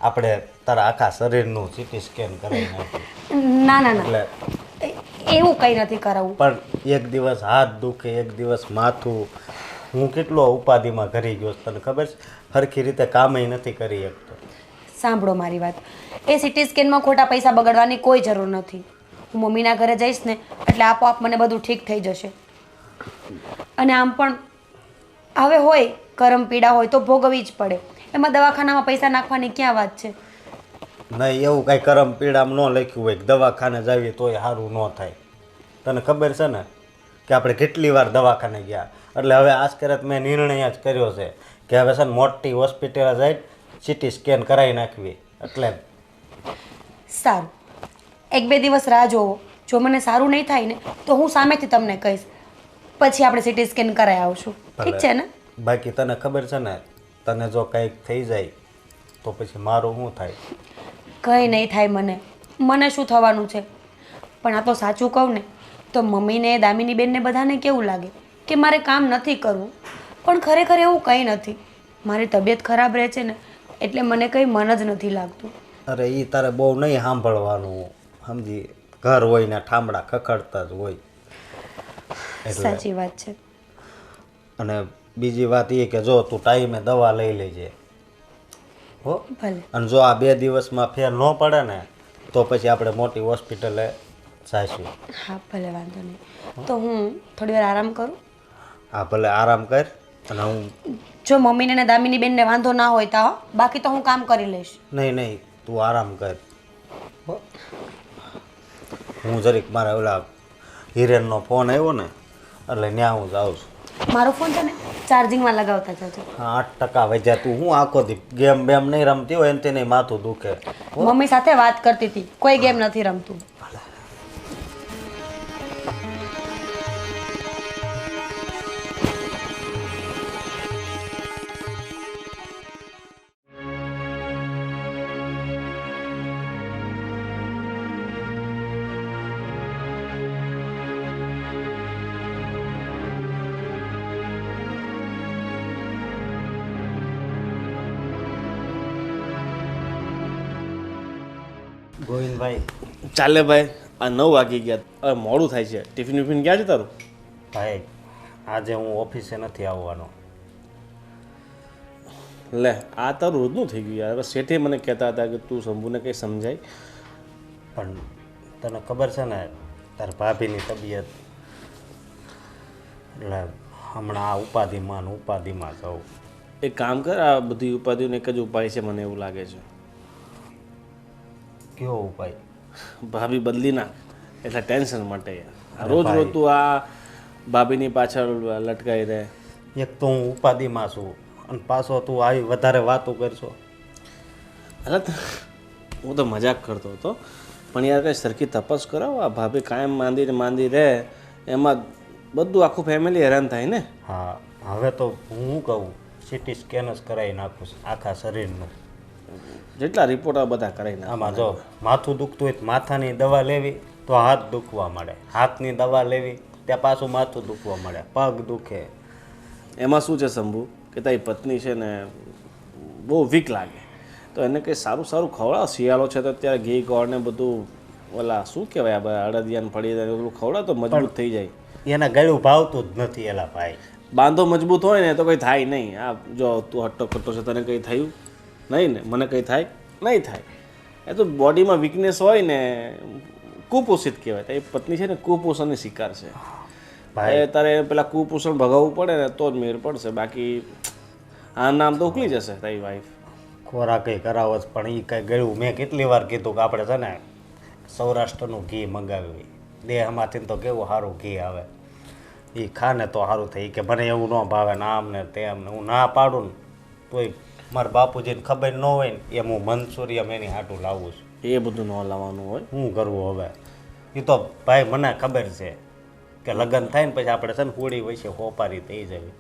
આપણે તારા આખા શરીરનું સીટી સ્કેન કરાવી નાખીએ. ના ના ના, એટલે એવું કંઈ નથી કરાવવું. પણ એક દિવસ હાથ દુખે, એક દિવસ માથું, હું કેટલો ઉપાધિમાં ઘરી ગયો તને ખબર છે? સરખી રીતે કામય નથી કરી શકતો. સાંભળો મારી વાત, એ સિટી સ્કેનમાં ખોટા પૈસા બગાડવાની કોઈ જરૂર નથી. હું મમ્મીના ઘરે જઈશ ને એટલે આપોઆપ મને બધું ઠીક થઈ જશે. અને આમ પણ હવે હોય કરમ પીડા હોય તો ભોગવવી જ પડે. એમાં દવાખાનામાં પૈસા નાખવાની ક્યાં વાત છે? નહીં, એવું કાંઈ કરમ પીડામાં ન લખ્યું હોય કે દવાખાને જાવીએ તોય સારું ન થાય. તને ખબર છે ને કે આપણે કેટલી વાર દવાખાને ગયા. એટલે હવે આજ મેં નિર્ણય જ કર્યો છે કે હવે છે ને મોટી હોસ્પિટલ જઈ સિટી સ્કેન કરાવી નાખવી. એટલે સારું, 1-2 દિવસ રાહ જોવો. જો મને સારું નહીં થાય ને તો હું સામેથી તમને કહીશ, પછી આપણે સિટી સ્કેન કરાવી આવશું. ઠીક છે ને? બાકી તને ખબર છે ને, તને જો કંઈક થઈ જાય તો પછી મારું શું થાય? કંઈ નહીં થાય મને. મને શું થવાનું છે? પણ આ તો સાચું કહું ને તો મમ્મીને, દામિની બેનને બધાને કેવું લાગે કે મારે કામ નથી કરવું. પણ ખરેખર એવું કંઈ નથી. મારી તબિયત ખરાબ રહે છે ને એટલે મને કંઈ મન જ નથી લાગતું. અરે એ તારે બહુ નહીં સાંભળવાનું, સમજી? ઘર હોય ને ઠામડા ખખડતા જ હોય. સાચી વાત છે. અને બીજી વાત એ કે જો તું ટાઈમે દવા લઈ લેજે, હો? ભલે. અને જો આ 2 દિવસમાં ફેર ન પડે ને તો પછી આપણે મોટી હોસ્પિટલે જઈશું. હા ભલે, વાંધો નહીં. તો હું થોડી વાર આરામ કરું? હા ભલે, આરામ કર. અને હું જો મમ્મીને ને દામિની બેનને વાંધો ના હોય તો બાકી તો હું કામ કરી લઈશ. નહીં, તું આરામ કર, હો? હું જરીક મારા ઓલા હિરેનનો ફોન આવ્યો ને એટલે ત્યાં હું જાઉં છું. મારો ફોન છે ને ચાર્જિંગમાં લગાવતા જજો. હા, 8% વધ્યા. તું હું આખો દી ગેમ બેમ નહીં રમતી હોય એમ તેને માથું દુખે. મમ્મી સાથે વાત કરતી હતી, કોઈ ગેમ નથી રમતું. ગોવિંદભાઈ, ચાલે ભાઈ, આ 9 વાગી ગયા, હવે મોડું થાય છે. ટિફિન વિફિન ક્યાં છે તારું? ભાઈ આજે હું ઓફિસે નથી આવવાનો. લે, આ તારું રોજનું થઈ ગયું યાર. હવે શેઠે મને કહેતા હતા કે તું શંભુને કંઈ સમજાય. પણ તને ખબર છે ને તાર ભાભીની તબિયત, એટલે હમણાં આ ઉપાધિમાં જાઉં. એક કામ કર, આ બધી ઉપાધિઓનો એક જ ઉપાય છે મને એવું લાગે છે. કેવો ઉપાય? ભાભી બદલી નાખ, એટલે ટેન્શન માટે યાર. રોજ તું આ ભાભીની પાછળ લટકાઈ રહે. એક તો હું ઉપાધિમાં છું અને પાછો તું આવી વધારે વાતો કરશો. અરે હું તો મજાક કરતો હતો, પણ યાર કંઈ સરખી તપાસ કરાવો. આ ભાભી કાયમ માંદી રહે એમાં બધું આખું ફેમિલી હેરાન થાય ને. હા, હવે તો હું કહું સિટી સ્કેન જ કરાવી નાખું છું આખા શરીરનું. જેટલા રિપોર્ટ આ બધા કરાવી નાખ. આમાં જો માથું દુખતું હોય તો માથાની દવા લેવી તો હાથ દુખવા મળે, હાથની દવા લેવી ત્યાં પાછું માથું દુખવા મળે, પગ દુખે. એમાં શું છે શંભુ કે તારી પત્ની છે ને બહુ વીક લાગે, તો એને કંઈ સારું ખવડાવ. શિયાળો છે તો અત્યારે ઘી ગોળ ને બધું ઓલા શું કહેવાય આ અડદિયાને ફળી બધું ખવડાવ તો મજબૂત થઈ જાય. એના ગળું ભાવતું જ નથી એલા ભાઈ. બાંધો મજબૂત હોય ને તો કંઈ થાય નહીં. આ જો તું હટ્ટો કટ્ટો છે, તને કંઈ થયું નહીં ને, મને કંઈ થાય નહીં થાય. એ તો બોડીમાં વીકનેસ હોય ને, કુપોષિત કહેવાય. એ પત્ની છે ને કુપોષણની શિકાર છે ભાઈ. તારે પેલા કુપોષણ ભગાવવું પડે ને તો જ મેળ પડશે, બાકી આ નામ તો ઉકલી જશે તારી વાઈફ. ખોરાક કરાવો જ, પણ એ કાંઈ ગળ્યું. મેં કેટલી વાર કીધું કે આપણે છે ને સૌરાષ્ટ્રનું ઘી મંગાવ્યું, દેહમાંથી તો કેવું સારું ઘી આવે, એ ખાને તો સારું થાય. કે મને એવું ન ભાવે ને આમ ને તેમ ને. હું ના પાડું ને તોય મારા બાપુજીને ખબર ન હોય ને એમ હું મંચુરિયમ એની હાટું લાવું છું. એ બધું ન લાવવાનું હોય. શું કરવું હવે? એ તો ભાઈ મને ખબર છે કે લગ્ન થાય ને પછી આપણે છે ને હોળી વચ્ચે હોપારી થઈ જવી,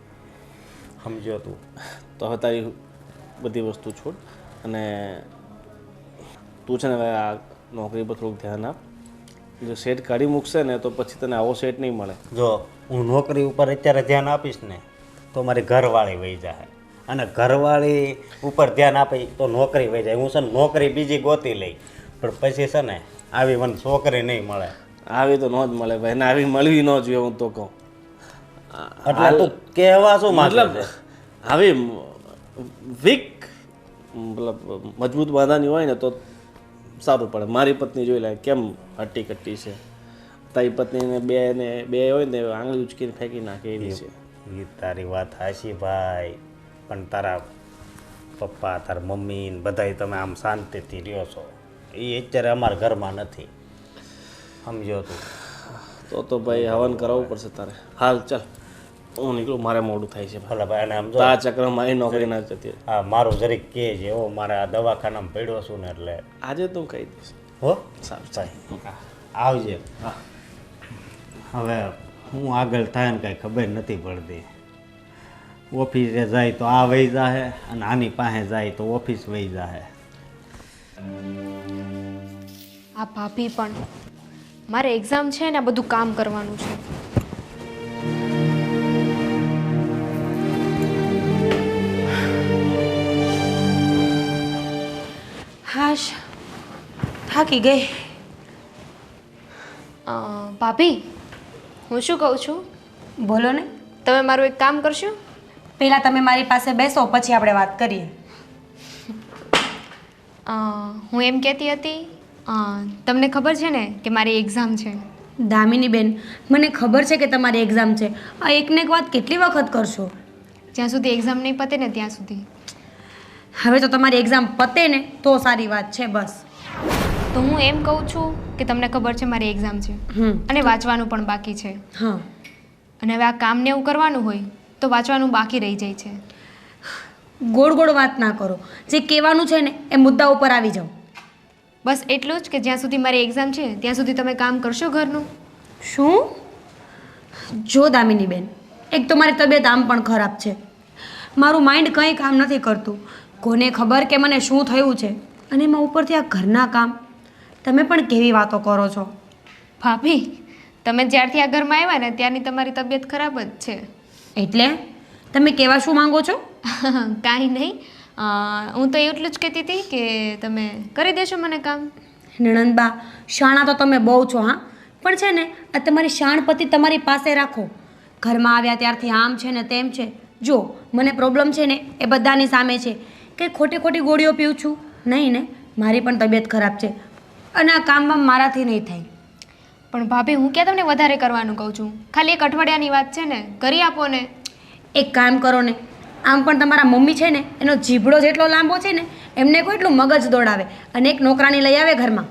સમજો તું. તો હવે તારી બધી વસ્તુ છોડ અને તું છે ને હવે આ નોકરી પર થોડુંક ધ્યાન આપ. જો સેટ કાઢી મૂકશે ને તો પછી તને આવો સેટ નહીં મળે. જો હું નોકરી ઉપર અત્યારે ધ્યાન આપીશ ને તો મારી ઘરવાળી વહી જાય, અને ઘરવાળી ઉપર ધ્યાન આપી તો નોકરી વહી જાય. હું છે ને નોકરી બીજી ગોતી લઈ, પણ પછી છે ને આવી મને છોકરી નહીં મળે. આવી તો ન જ મળે ભાઈ, ને આવી મળવી ન જોઈએ હું તો કહું. એટલે તું કહેવા શું મતલબ મતલબ? આવી વીક મતલબ મજબૂત બાંધાની હોય ને તો સારું પડે. મારી પત્ની જોઈ લે કેમ હટ્ટી કટ્ટી છે, તારી પત્નીને બે હોય ને આંગળી ઉચકીને ફેંકી નાખે એવી છે. એ તારી વાત હાશી ભાઈ, પણ તારા પપ્પા તારા મમ્મી ને બધાય તમે આમ શાંતિથી રહ્યો છો, એ અત્યારે અમારા ઘરમાં નથી, સમજો તું. તો ભાઈ હવન કરાવવું પડશે તારે. હાલ ચાલ હું નીકળું, મારે મોડું થાય છે. ભલે ભાઈ, અને સમજો આ ચક્ર મારી નોકરી ના જતી. હા, મારું જરીક કે છે એવો, મારે આ દવાખાનામાં પડ્યો છું ને એટલે. આજે તો હું કહી દઈશ. હો સારું સાહેબ, આવજે. હવે હું આગળ થાય ને કાંઈ ખબર નથી પડતી. ઓફિસે જાય તો આ વહી જાહે, અને આની પાસે જાય તો ઓફિસ વહી જાહે. આ ભાભી પણ, મારે એક્ઝામ છે ને આ બધું કામ કરવાનું છે. હાશ, થાકી ગઈ. ભાભી, હું શું કહું છું, બોલો ને. તમે મારું એક કામ કરશો? પહેલાં તમે મારી પાસે બેસો, પછી આપણે વાત કરીએ. હું એમ કહેતી હતી, તમને ખબર છે ને કે મારી એક્ઝામ છે. દામિની બેન, મને ખબર છે કે તમારી એક્ઝામ છે. આ એકને એક વાત કેટલી વખત કરશો? જ્યાં સુધી એક્ઝામ નહીં પતે ને ત્યાં સુધી. હવે તો તમારી એક્ઝામ પતે ને તો સારી વાત છે. બસ તો હું એમ કહું છું કે તમને ખબર છે મારી એક્ઝામ છે, અને વાંચવાનું પણ બાકી છે. હા, અને હવે આ કામને એવું કરવાનું હોય તો વાંચવાનું બાકી રહી જાય છે. ગોળ ગોળ વાત ના કરો. જે કહેવાનું છે ને એ મુદ્દા ઉપર આવી જાઓ. બસ એટલું જ કે જ્યાં સુધી મારી એક્ઝામ છે ત્યાં સુધી તમે કામ કરશો ઘરનું. શું? જો દામિની બેન, એક તો મારી તબિયત આમ પણ ખરાબ છે, મારું માઇન્ડ કંઈ કામ નથી કરતું. કોને ખબર કે મને શું થયું છે, અને એમાં ઉપરથી આ ઘરના કામ. તમે પણ કેવી વાતો કરો છો ભાભી. તમે જ્યારથી આ ઘરમાં આવ્યા ને ત્યારની તમારી તબિયત ખરાબ જ છે. એટલે તમે કહેવા શું માંગો છો? કાંઈ નહીં, હું તો એટલું જ કહેતી હતી કે તમે કરી દેશો મને કામ. નણંદબા, શાણા તો તમે બહુ છો. હા, પણ છે ને આ તમારી શાણપતિ તમારી પાસે રાખો. ઘરમાં આવ્યા ત્યારથી આમ છે ને તેમ છે. જો મને પ્રોબ્લેમ છે ને એ બધાની સામે છે. કે ખોટી ખોટી ગોળીઓ પીઉં છું? નહીં ને, મારી પણ તબિયત ખરાબ છે, અને આ કામમાં મારાથી નહીં થાય. પણ ભાભી, હું ક્યાં તમને વધારે કરવાનું કહું છું? ખાલી એક અઠવાડિયાની વાત છે ને, કરી આપો ને. એક કામ કરો ને, આમ પણ તમારા મમ્મી છે ને એનો જીભડો જેટલો લાંબો છે ને, એમને કોઈ એટલું મગજ દોડાવે અને એક નોકરાણી લઈ આવે ઘરમાં.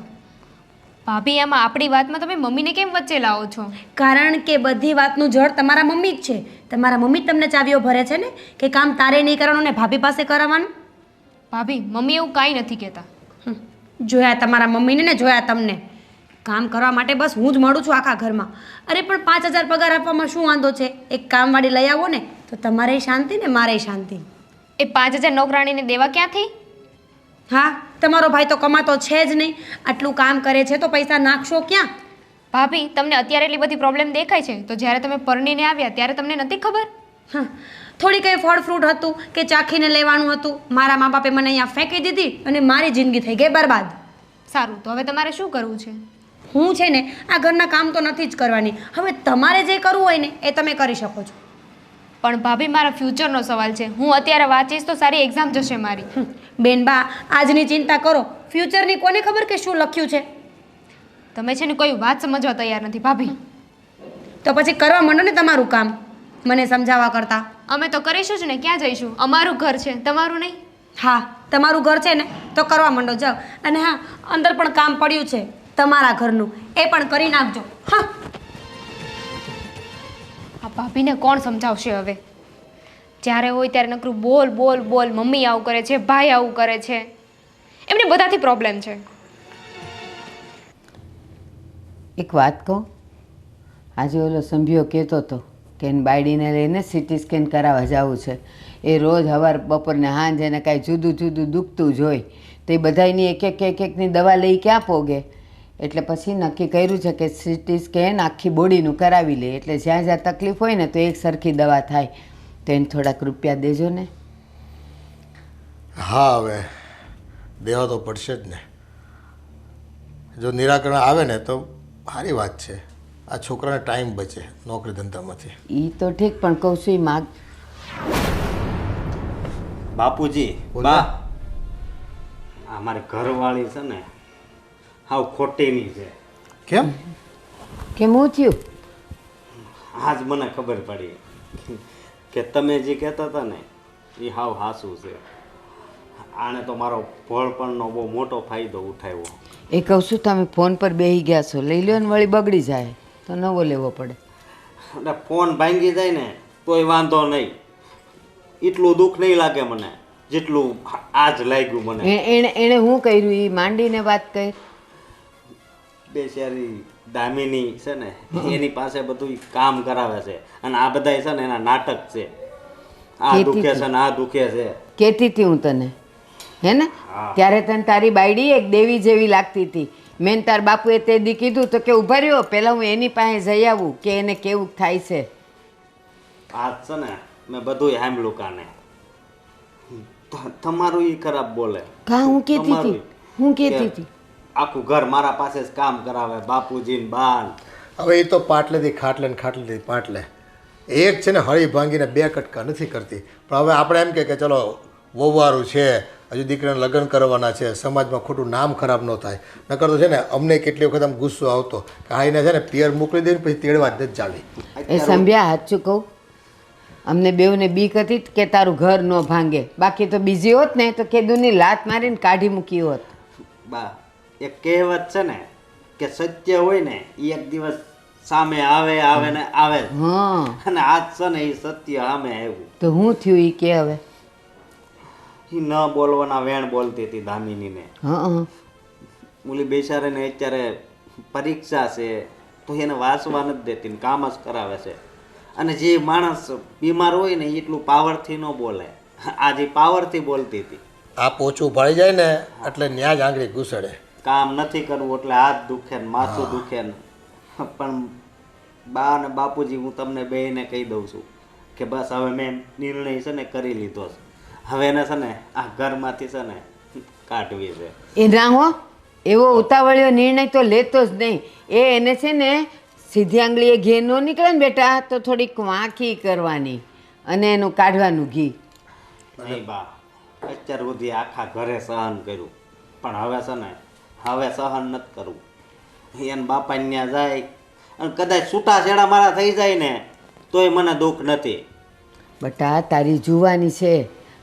ભાભી, એમાં આપણી વાતમાં તમે મમ્મીને કેમ વચ્ચે લાવો છો? કારણ કે બધી વાતનું જળ તમારા મમ્મી જ છે. તમારા મમ્મી જ તમને ચાવીઓ ભરે છે ને કે કામ તારે નહીં કરવાનું ને ભાભી પાસે કરાવવાનું. ભાભી, મમ્મી એવું કાંઈ નથી કહેતા. જોયા તમારા મમ્મીને ને જોયા તમને. કામ કરવા માટે બસ હું જ મળું છું આખા ઘરમાં. અરે પણ 5,000 પગાર આપવામાં શું વાંધો છે? એક કામવાળી લઈ આવો ને તો તમારે શાંતિ ને મારે શાંતિ. એ 5,000 નોકરાણીને દેવા ક્યાંથી? હા, તમારો ભાઈ તો કમાતો છે જ નહીં. આટલું કામ કરે છે તો પૈસા નાખશો ક્યાં? ભાભી, તમને અત્યારે એટલી બધી પ્રોબ્લેમ દેખાય છે, તો જ્યારે તમે પરણીને આવ્યા ત્યારે તમને નથી ખબર? હા, થોડી કંઈ ફળ ફ્રૂટ હતું કે ચાખીને લેવાનું હતું, મારા મા બાપે મને અહીંયા ફેંકી દીધી અને મારી જિંદગી થઈ ગઈ બરબાદ. સારું, તો હવે તમારે શું કરવું છે? હું છે ને આ ઘરના કામ તો નથી જ કરવાની. હવે તમારે જે કરવું હોય ને એ તમે કરી શકો છો. પણ ભાભી, મારા ફ્યુચરનો સવાલ છે. હું અત્યારે વાંચીશ તો સારી એક્ઝામ જશે મારી. બેન બા, આજની ચિંતા કરો, ફ્યુચરની કોને ખબર કે શું લખ્યું છે? તમે છે ને કોઈ વાત સમજવા તૈયાર નથી ભાભી. તો પછી કરવા માંડો ને તમારું કામ, મને સમજાવવા કરતા. અમે તો કરીશું જ ને, ક્યાં જઈશું? અમારું ઘર છે, તમારું નહીં. હા, તમારું ઘર છે ને તો કરવા માંડો, જાઓ. અને હા, અંદર પણ કામ પડ્યું છે તમારા ઘરનું, એ પણ કરી નાખજો. હા, આ ભાભીને કોણ સમજાવશે હવે? જ્યારે હોય ત્યારે નકરું બોલ બોલ બોલ. મમ્મી આવું કરે છે, ભાઈ આવું કરે છે, એમને બધાથી પ્રોબ્લેમ છે. એક વાત કહું, આજે ઓલો સંભ્યો કહેતો હતો કે એને બાયડીને લઈને સિટી સ્કેન કરાવવા જવું છે. એ રોજ સવાર બપોરને સાંજ એને કાંઈ જુદું જુદું દુખતું જ હોય તો એ બધાની એકની દવા લઈ ક્યાં પોગે. એટલે પછી નક્કી કર્યું છે કે સિટી સ્કેન આખી બોડીનું કરાવી લે, એટલે જ્યાં જ્યાં તકલીફ હોય ને તો એક સરખી દવા થાય. તો એને થોડાક રૂપિયા દેજો ને. હા, હવે દેવા તો પડશે જ ને. જો નિરાકરણ આવે ને તો સારી વાત છે. આ છોકરાને ટાઈમ બચે નોકરી ધંધામાંથી. એ તો ઠીક, પણ કહું છું એ માગ. બાપુજી, બા આ મારી ઘરવાળી છે ને હાવ ખોટીની છે. કેમ? કેમ હું થયું? આજ મને ખબર પડી કે તમે જે કહેતા હતા ને એ હાવ હાસું છે. આણે તો મારો ભોળપણનો બહુ મોટો ફાયદો ઉઠાવ્યો. એ કહું છું તમે ફોન પર બેસી ગયા છો, લઈ લો ને વળી બગડી જાય તો નવો લેવો પડે. એટલે ફોન ભાંગી જાય ને તોય વાંધો નહીં, એટલું દુઃખ નહીં લાગે મને જેટલું આજ લાગ્યું મને. એણે શું કર્યું એ માંડીને વાત કરી. બેચારી દામિની છે ને એની પાસે બધું કામ કરાવે છે અને આ બધા છે ને એના નાટક છે. આ દુખે છે ને આ દુખે છે. કહેતી હતી હું તને, હે ને? ત્યારે તને તારી બાયડી એક દેવી જેવી લાગતી હતી. મેં તાર બાપુએ તે દી કીધું તો કે ઉભા રહ્યો, પહેલાં હું એની પાસે જઈ આવું કે એને કેવું થાય છે. આજ છે ને મેં બધું સાંભળ્યું કાને. તમારું ઈ ખરાબ બોલે. કા હું કહેતી હતી? હું કહેતી હતી? આખું ઘર મારા પાસે જ કામ કરાવે, બાપુજી ને બાન. હવે એ તો પાટલેથી ખાટલે ને ખાટલેથી પાટલે. એક છે ને હળી ભાંગીને બે કટકા નથી કરતી. પણ હવે આપણે એમ કે ચલો વહુવારું છે, હજુ દીકરાને લગ્ન કરવાના છે, સમાજમાં ખોટું નામ ખરાબ ન થાય. નકર તો છે ને અમને કેટલી વખત આમ ગુસ્સો આવતો કે આ એને છે ને પિયર મોકલી દઈને પછી તેડવા જ નથી જાવી. એ સંભ્યા સાચું કહું, અમને બેઉને બીક હતી કે તારું ઘર ન ભાંગે. બાકી તો બીજી હોત ને તો કેદુની લાત મારીને કાઢી મૂકી હોત. બા એક કહેવત છે ને કે સત્ય હોય ને એ એક દિવસ સામે આવે ને આવે જ. હા, અને આજ છે ને એ સત્ય સામે આવ્યું. તો હું થયું એ કે હવે? એ ન બોલવાના વેણ બોલતી હતી દામિનીને. હા, ઓલી બેચારાને અત્યારે પરીક્ષા છે તો એને વાંચવા નથી દેતી ને કામ જ કરાવે છે. અને જે માણસ બીમાર હોય ને એટલું પાવરથી ન બોલે. આ જે પાવરથી બોલતી હતી. આ પોચું ભાળી જાય ને એટલે ન્યા જ આંગળી ઘૂસડે. કામ નથી કરવું એટલે હાથ દુખે ને માથું દુખે ને. પણ બા અને બાપુજી હું તમને બેયને કહી દઉં છું કે બસ હવે મેં નિર્ણય છે ને કરી લીધો છે. હવે એને છે ને આ ઘરમાંથી છે ને કાઢવી છે. એ ના હો, એવો ઉતાવળ્યો નિર્ણય તો લેતો જ નહીં. એને છે ને સીધી આંગળીએ ઘી ન નીકળે ને બેટા તો થોડીક વાંકી કરવાની અને એનું કાઢવાનું ઘી. નહીં બા, અત્યાર સુધી આખા ઘરે સહન કર્યું પણ હવે છે ને હવે સહન નથી કરવું. એને બાપા ત્યાં જાય અને કદાચ છૂટાછેડા મારા થઈ જાય ને તોય મને દુઃખ નથી. બટા તારી જુવાની છે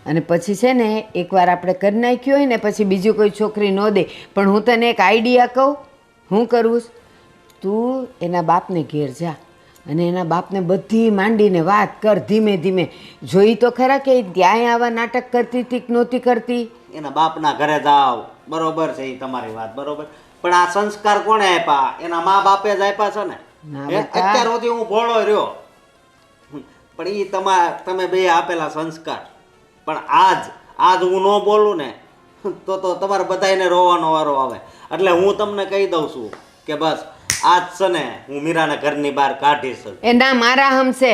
અને પછી છે ને એકવાર આપણે કરી નાખ્યું હોય ને પછી બીજું કોઈ છોકરી ન દે. પણ હું તને એક આઈડિયા કહું, હું કરવું? તું એના બાપને ઘેર જા અને એના બાપને બધી માંડીને વાત કર ધીમે ધીમે. જોઈ તો ખરા કે ત્યાંય આવા નાટક કરતી હતી કે નહોતી કરતી. એના બાપના ઘરે જાઓ બરોબર છે એ તમારી વાત બરોબર, પણ આ સંસ્કાર કોણે આપ્યા? એના મા બાપે જ આપ્યા છે ને. ના હે? બેટા. અત્યાર સુધી હું ભોળો રહ્યો પણ એ તમે બે આપેલા સંસ્કાર. પણ આજ હું ન બોલું ને તો તમારે બધાને રોવાનો વારો આવે. એટલે હું તમને કહી દઉં છું કે બસ આજ છે ને હું મીરાને ઘરની બહાર કાઢીશ. એ ના મારા હમશે.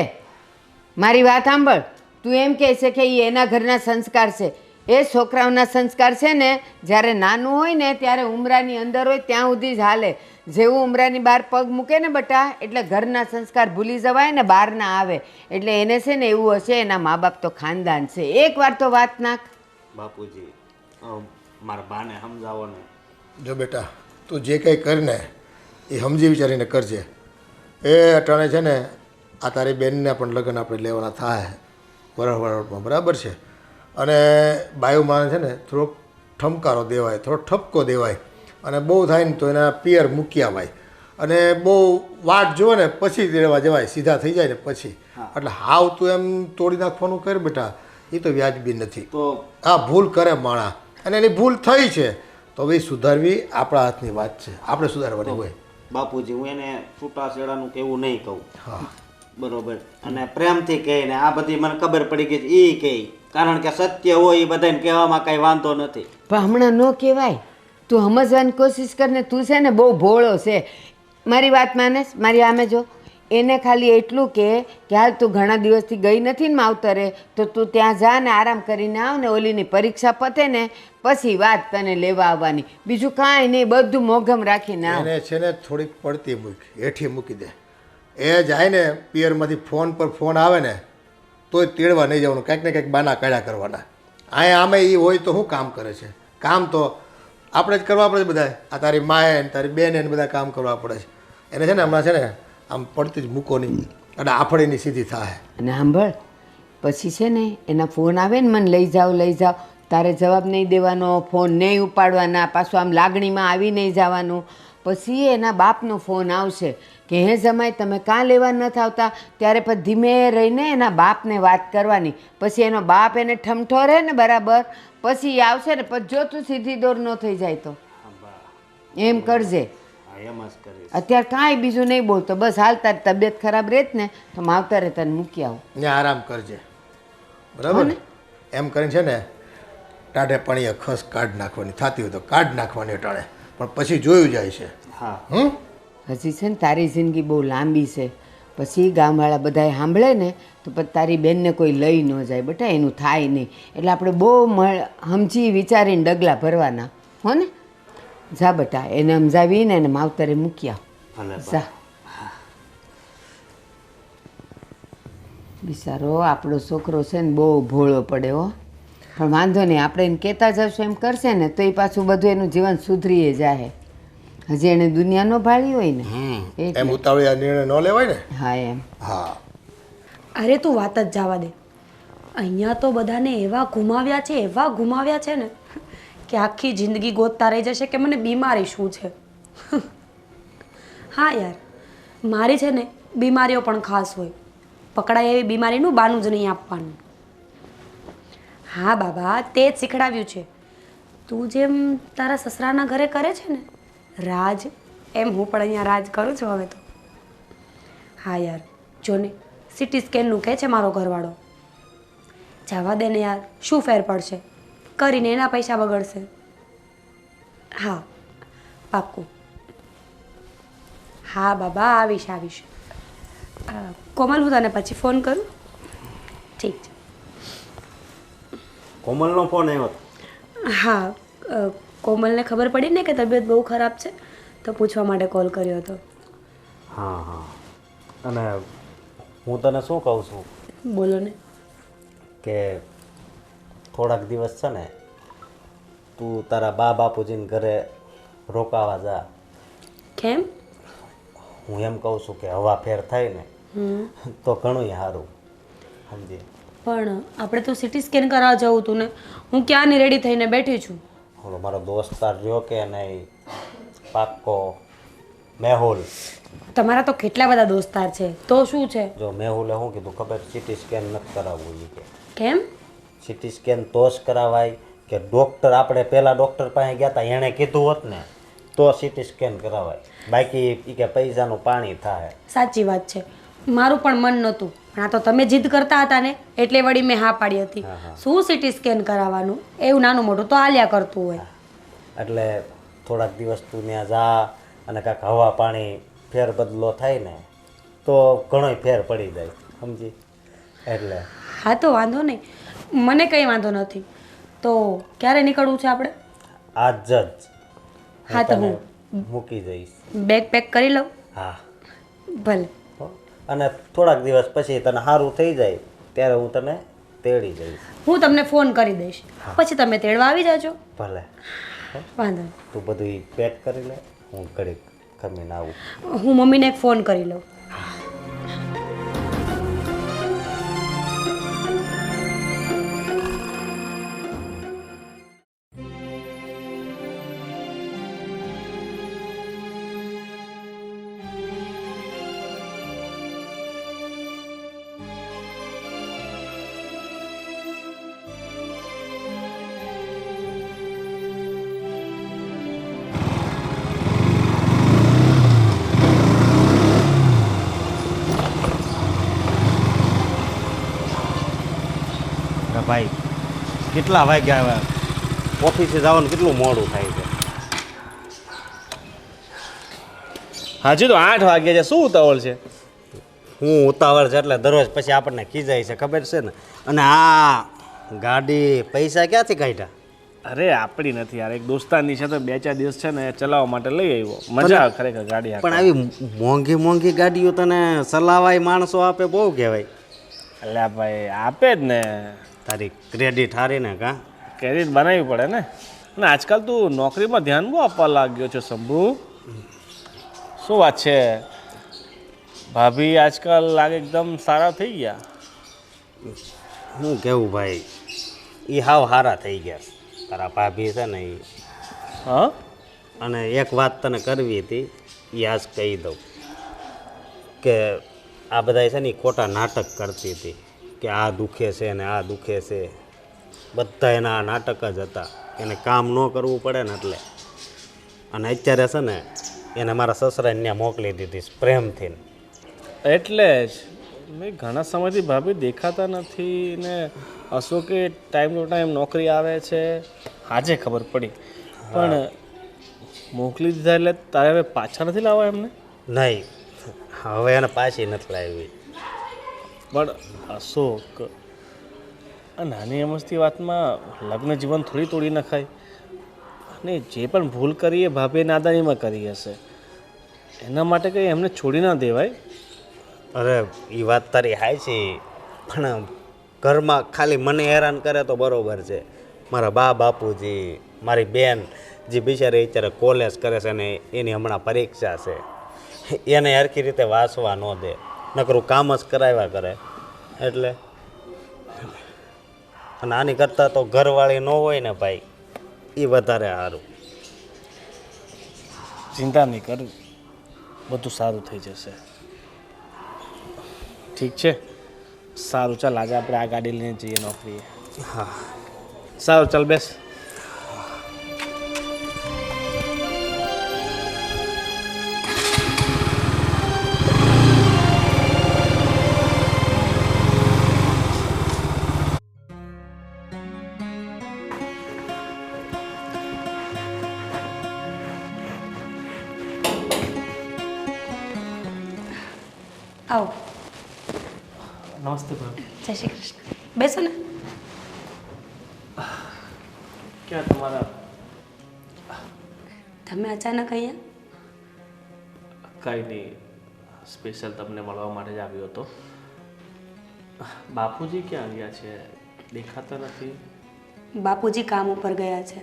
મારી વાત સાંભળ, તું એમ કહે છે કે એ એના ઘરના સંસ્કાર છે. એ છોકરાઓના સંસ્કાર છે ને જ્યારે નાનું હોય ને ત્યારે ઉમરાની અંદર હોય ત્યાં સુધી જ હાલે. જેવું ઉમરાની બહાર પગ મૂકે ને બટા એટલે ઘરના સંસ્કાર ભૂલી જવાય ને બહાર ના આવે. એટલે એને છે ને એવું હશે એના મા બાપ તો ખાનદાન છે. એકવાર તો વાત નાખ. બાપુજી મારા બાને સમજાવો ને. જો બેટા તું જે કંઈ કરીને એ સમજી વિચારીને કરજે. એ અટાણે છે ને આ તારી બેનને પણ લગ્ન આપણે લેવાના થાય વરસમાં, બરાબર છે? અને બાયુમાં છે ને થોડોક ઠમકારો દેવાય, થોડો ઠપકો દેવાય અને બહુ થાય ને તો એના પિયર મૂકી આવાય. અને બહુ વાટ જુએ ને પછી તેડવા જવાય, સીધા થઈ જાય ને પછી. એટલે હાવ તું એમ તોડી નાખવાનું કર બેટા, એ તો વ્યાજબી નથી. તો આ ભૂલ કરે માણા અને એની ભૂલ થઈ છે તો ભાઈ સુધારવી આપણા હાથની વાત છે. આપણે સુધારવાની હોય. બાપુજી હું એને છૂટાછેડાનું કેવું નહીં કહું હા બરોબર અને પ્રેમથી કહે ને આ બધી મને ખબર પડી ગઈ છે એ કહે કારણ કે સત્ય હોય એ બધાને કહેવામાં કાંઈ વાંધો નથી. પણ હમણાં ન કહેવાય. તું સમજવાની કોશિશ કરને. તું છે ને બહુ ભોળો છે. મારી વાત માનેશ? મારી આમે જો એને ખાલી એટલું કે હાલ તું ઘણા દિવસથી ગઈ નથી ને માવતરે, તો તું ત્યાં જા ને આરામ કરીને આવ ને ઓલીની પરીક્ષા પતે ને પછી વાત તને લેવા આવવાની. બીજું કાંઈ નહીં, બધું મોઘમ રાખીને આવ. એને છે ને થોડીક પડતી મૂકી, હેઠી મૂકી દે. એ જાય ને પિયરમાંથી ફોન પર ફોન આવે ને તોય તેડવા નહીં જવાનું, કંઈક ને કંઈક બાના કાઢ્યા કરવાના. અહીંયા આમે એ હોય તો શું કામ કરે છે? કામ તો આપણે જ કરવા પડે બધા. આ તારી માએ ને તારી બેને ને બધા કામ કરવા પડે છે. એને છે ને હમણાં છે ને આમ પડતી જ મૂકો નહીં એટલે આફડીની સીધી થાય. અને સાંભળ, પછી છે ને એના ફોન આવે ને મને લઈ જાઓ, તારે જવાબ નહીં દેવાનો, ફોન નહીં ઉપાડવાના, પાછું આમ લાગણીમાં આવી નહીં જવાનું. પછી એના બાપનો ફોન આવશે કે હે જમાઈ તમે કાં લેવા નથી આવતા, ત્યારે પછી ધીમે રહીને એના બાપને વાત કરવાની. પછી એનો બાપ એને ઠમઠોરે ને બરાબર, પછી એ આવશે ને પછી જો તું સીધી દોર ન થઈ જાય તો એમ કરજે. એમ જ કરીશ. અત્યારે કાંઈ બીજું નહીં બોલતો, બસ હાલ તારી તબિયત ખરાબ રહેત ને તો માવતરે તને મૂકી આવું. ને આરામ કરજે બરાબર ને? એમ કરીને છે ને ટાઢે પાણીએ ખસ કાઢ નાખવાની થતી હોય તો કાઢ નાખવાની ટાળે, પણ પછી જોયું જાય છે. હા હજી છે ને તારી જિંદગી બહુ લાંબી છે. પછી ગામવાળા બધાએ સાંભળે ને તો પછી તારી બેનને કોઈ લઈ ન જાય બેટા, એનું થાય નહીં. એટલે આપણે બહુ સમજી વિચારીને ડગલા ભરવાના હો ને. જા બેટા, એને સમજાવીને એને માવતરે મૂકી આવ. ભલે જા. બિચારો આપણો છોકરો છે ને બહુ ભોળો પડે હો. પણ વાંધો નહીં, આપણે એને કહેતા જશું એમ કરશે ને તો એ પાછું બધું એનું જીવન સુધરીએ જાય. હજી એને દુનિયા ન ભાળી હોય ને એટલે. એમ ઉતાવળી આ નિર્ણય ન લેવાય ને. હા એમ. હા અરે તું વાત જ જવા દે. અહીંયા તો બધાને એવા ઘુમાવ્યા છે ને કે આખી જિંદગી ગોતતા રહી જશે કે મને બીમારી શું છે. હા યાર, મારી છે ને બીમારીઓ પણ ખાસ હોય. પકડાય એવી બીમારીનું બાનું જ નહીં આપવાનું. હા બાબા, તે જ શીખડાવ્યું છે. તું જેમ તારા સસરાના ઘરે કરે છે ને રાજ, એમ હું પણ અહીંયા રાજ કરું છું હવે તો. હા યાર, જો ને સિટી સ્કેનનું કહે છે મારો ઘરવાળો. જવા દે ને યાર, શું ફેર પડશે? કરીને એના પૈસા બગડશે. હા પાક્કું. હા બાબા, આવીશ. કોમલ, હું તને પછી ફોન કરું. ઠીક છે. કોમલનો ફોન આવ્યો હતો? હા, કોમલને ખબર પડી ને કે તબિયત બહુ ખરાબ છે તો પૂછવા માટે કોલ કર્યો હતો. હા અને હું તને શું કહું છું બોલો ને. કે થોડાક દિવસ છે ને તું તારા બા બાપુજીને ઘરે રોકાવા જા. કેમ? હું એમ કહું છું કે હવા ફેર થાય ને તો ઘણું સારું, સમજી. પણ આપણે તો સિટી સ્કેન કરાવવા જવું હતું ને, હું ક્યાંની રેડી થઈને બેઠી છું. ઓલો મારો દોસ્તાર રહ્યો કે નહીં, પાક્કો મેહુલ. તમારા તો કેટલા બધા દોસ્તાર છે, તો શું છે? જો મેહુલે શું કીધું ખબર? સિટી સ્કેન નથી કરાવવું એ કે. કેમ? સિટી સ્કેન તો જ કરાવાય કે ડૉક્ટર, આપણે પહેલાં ડૉક્ટર પાસે ગયા હતા એણે કીધું હોત ને તો સિટી સ્કેન કરાવાય, બાકી એ કે પૈસાનું પાણી થાય. સાચી વાત છે, મારું પણ મન નહોતું, પણ આ તો તમે જીદ કરતા હતા ને એટલે વળી મેં હા પાડી હતી. શું સિટી સ્કેન કરાવવાનું, એવું નાનું મોટું તો હાલ્યા કરતું હોય. એટલે થોડાક દિવસ તું ત્યાં જા અને કાંઈક હવા પાણી ફેર બદલો થાય ને તો ઘણોય ફેર પડી જાય, સમજી. એટલે હા તો વાંધો નહીં, મને કંઈ વાંધો નથી. તો ક્યારે નીકળવું છે આપણે? આજ જ હા તો હું મૂકી જઈશ. બેગ પેક કરી લઉં? હા ભલે. હો. અને થોડાક દિવસ પછી તને સારું થઈ જાય ત્યારે હું તને તેડી જઈશ. હું તમને ફોન કરી દઈશ, પછી તમે તેડવા આવી જાજો. ભલે. વાંધો નહીં. તું બધું પેક કરી લે, હું ઘડીક ખમીને આવું. હું મમ્મીને એક ફોન કરી લઉં. ભાઈ કેટલા વાગ્યા હવે ઓફિસે જવાનું કેટલું મોડું થાય છે. હાજી તો 8 વાગ્યા છે, શું ઉતાવળ છે? હું ઉતાવળ છે એટલે દરરોજ પછી આપણને ખીજાય છે ખબર છે ને. અને આ ગાડી પૈસા ક્યાંથી કાઢ્યા? અરે આપણી નથી યાર, એક દોસ્તારની છે તો 2-4 દિવસ છે ને ચલાવવા માટે લઈ આવ્યો. મજા આવે ખરેખર ગાડી પણ આવી મોંઘી મોંઘી ગાડીઓ તને ચલાવાય માણસો આપે બહુ કહેવાય. અલ્યા ભાઈ આપે જ ને, તારી ક્રેડિટ હારી ને કાં? ક્રેડિટ બનાવવી પડે ને. અને આજકાલ તું નોકરીમાં ધ્યાન બહુ આપવા લાગ્યો છે શંભુ. શું વાત છે? ભાભી આજકાલ લાગે એકદમ સારા થઈ ગયા. શું કેવું ભાઈ, એ હાવ હારા થઈ ગયા તારા ભાભી છે ને એ. હા અને એક વાત તને કરવી હતી એ આજ કહી દઉં કે આ બધા છે ને એ ખોટા નાટક કરતી હતી કે આ દુખે છે ને આ દુખે છે. બધા એના આ નાટક જ હતા, એને કામ ન કરવું પડે ને એટલે. અને અત્યારે છે ને એને મારા સસરાને ત્યાં મોકલી દીધી પ્રેમથી. એટલે જ મેં ઘણા સમયથી ભાભી દેખાતા નથી ને અશોકે ટાઈમ ટુ ટાઈમ નોકરી આવે છે, આજે ખબર પડી. પણ મોકલી દીધા એટલે તારે હવે પાછા નથી લાવવા એમને? નહીં, હવે એને પાછી નથી લાવી. પણ અશોક, આ નાની અમસ્તી વાતમાં લગ્ન જીવન થોડી તોડી નખાય. અને જે પણ ભૂલ કરી એ ભાભીએ નાદાનીમાં કરી હશે, એના માટે કંઈ એમને છોડી ના દેવાય. અરે એ વાત તારી હાય છે, પણ ઘરમાં ખાલી મને હેરાન કરે તો બરાબર છે. મારા બા બાપુજી, મારી બેન જે બિચારી અત્યારે કોલેજ કરે છે ને એની હમણાં પરીક્ષા છે, એને હરખી રીતે વાંચવા ન દે, નકરું કામ જ કરાવ્યા કરે. એટલે અને આની કરતાં તો ઘરવાળી ન હોય ને ભાઈ એ વધારે સારું. ચિંતા નહીં કર, બધું સારું થઈ જશે. ઠીક છે, સારું ચાલ આજે આપણે આ ગાડી લઈને જઈએ નોકરીએ. હા સારું ચાલ બેસ. આવો. નમસ્તે ભાભી. જય શ્રી કૃષ્ણ. બેસો ને. ક્યાં તમારા તમે અચાનક અહીંયા? કંઈ નહીં, સ્પેશિયલ તમને મળવા માટે જ આવ્યો હતો. બાપુજી ક્યાં ગયા છે? દેખાતા નથી. બાપુજી કામ ઉપર ગયા છે.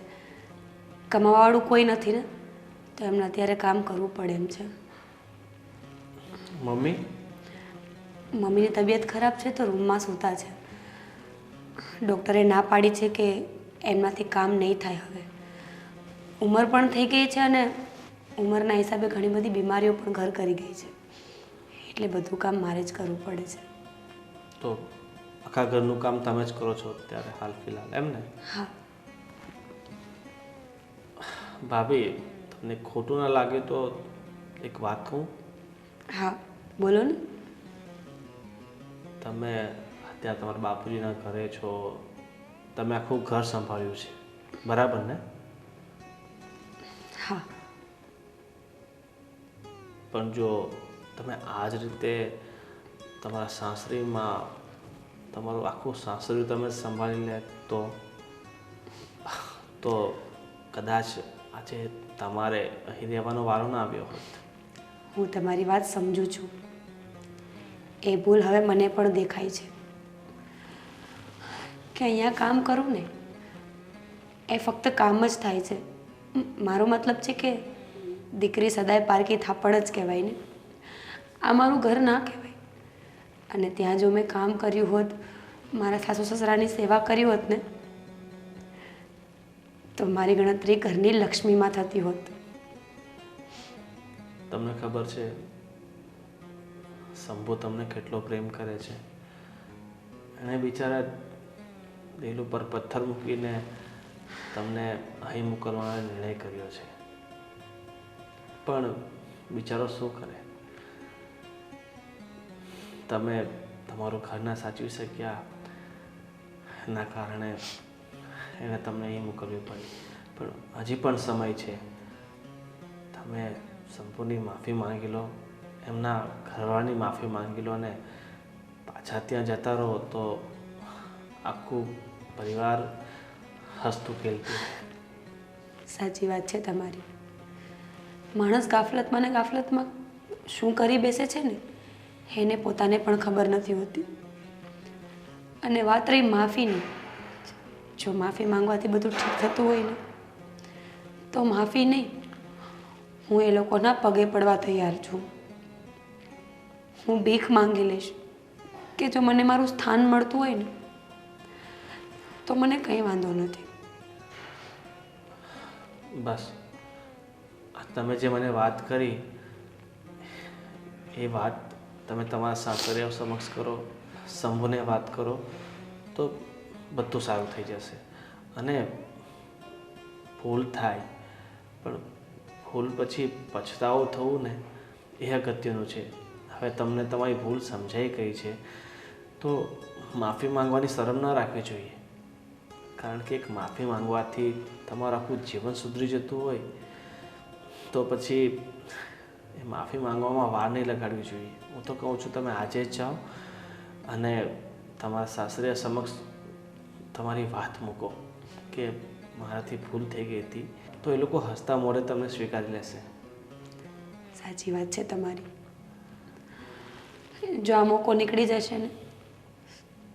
કમાવાવાળું કોઈ નથી ને, તો એમને અત્યારે કામ કરવું પડે એમ છે. મમ્મી? મમ્મીની તબિયત ખરાબ છે તો રૂમમાં સૂતા છે. ડૉક્ટરે ના પાડી છે કે એમનાથી કામ નહીં થાય. હવે ઉંમર પણ થઈ ગઈ છે અને ઉંમરના હિસાબે ઘણી બધી બીમારીઓ પણ ઘર કરી ગઈ છે, એટલે બધું કામ મારે જ કરવું પડે છે. તો આખા ઘરનું કામ તમે જ કરો છો અત્યારે હાલ ફિલહાલ, એમ ને? હા. ભાભી, તમને ખોટું ના લાગે તો એક વાત કહું? હા બોલો ને. તમે અત્યારે તમારા બાપુજીના ઘરે છો, તમે આખું ઘર સંભાળ્યું છે, બરાબર ને? હા. પણ જો તમે આ જ રીતે તમારા સાસરીમાં તમારું આખું સાસરી તમે સંભાળી લે તો કદાચ આજે તમારે અહીં રહેવાનો વારો ના આવ્યો હોત. હું તમારી વાત સમજું છું. એ ભૂલ હવે મને પણ દેખાય છે કે અહીંયા કામ કરું ને એ ફક્ત કામ જ થાય છે. મારો મતલબ છે કે દીકરી સદાય પારકી થાપડ જ કહેવાય ને. આ મારું ઘર ના કહેવાય. અને ત્યાં જો મેં કામ કર્યું હોત, મારા સાસુ સસરાની સેવા કરી હોત ને, તો મારી ગણતરી ઘરની લક્ષ્મીમાં થતી હોત. તમને ખબર છે શંભુ તમને કેટલો પ્રેમ કરે છે. એણે બિચારા દિલ ઉપર પથ્થર મૂકીને તમને અહીં મોકલવાનો નિર્ણય કર્યો છે. પણ બિચારો શું કરે? તમે તમારું ઘર ના સાચવી શક્યા એના કારણે એને તમને અહીં મોકલવી પડી. પણ હજી પણ સમય છે. તમે સંપૂર્ણ માફી માંગી લો, એમના ઘરવાળાની માફી માંગી લો અને પાછા ત્યાં જતા રહો તો આખું પરિવાર હસતું ખેલતું. સાચી વાત છે તમારી. માણસ ગાફલતમાં ને ગાફલતમાં શું કરી બેસે છે ને એને પોતાને પણ ખબર નથી હોતી. અને વાત રહી માફીની, જો માફી માંગવાથી બધું ઠીક થતું હોય ને તો માફી નહીં, હું એ લોકોના પગે પડવા તૈયાર છું. હું ભીખ માંગી લઈશ કે જો મને મારું સ્થાન મળતું હોય ને તો મને કંઈ વાંધો નથી. બસ તમે જે મને વાત કરી એ વાત તમે તમારા સાસરિયા સમક્ષ કરો, શંભુને વાત કરો તો બધું સારું થઈ જશે. અને ભૂલ થાય પણ ભૂલ પછી પછતાવો થવું ને એ અગત્યનું છે. હવે તમને તમારી ભૂલ સમજાઈ ગઈ છે તો માફી માંગવાની શરમ ન રાખવી જોઈએ. કારણ કે એક માફી માંગવાથી તમારું આખું જીવન સુધરી જતું હોય તો પછી એ માફી માંગવામાં વાર નહીં લગાડવી જોઈએ. હું તો કહું છું તમે આજે જ જાઓ અને તમારા સાસરિયા સમક્ષ તમારી વાત મૂકો કે મારાથી ભૂલ થઈ ગઈ હતી, તો એ લોકો હસતા મોઢે તમને સ્વીકારી લેશે. સાચી વાત છે તમારી. જો આ મોકો નીકળી જશે ને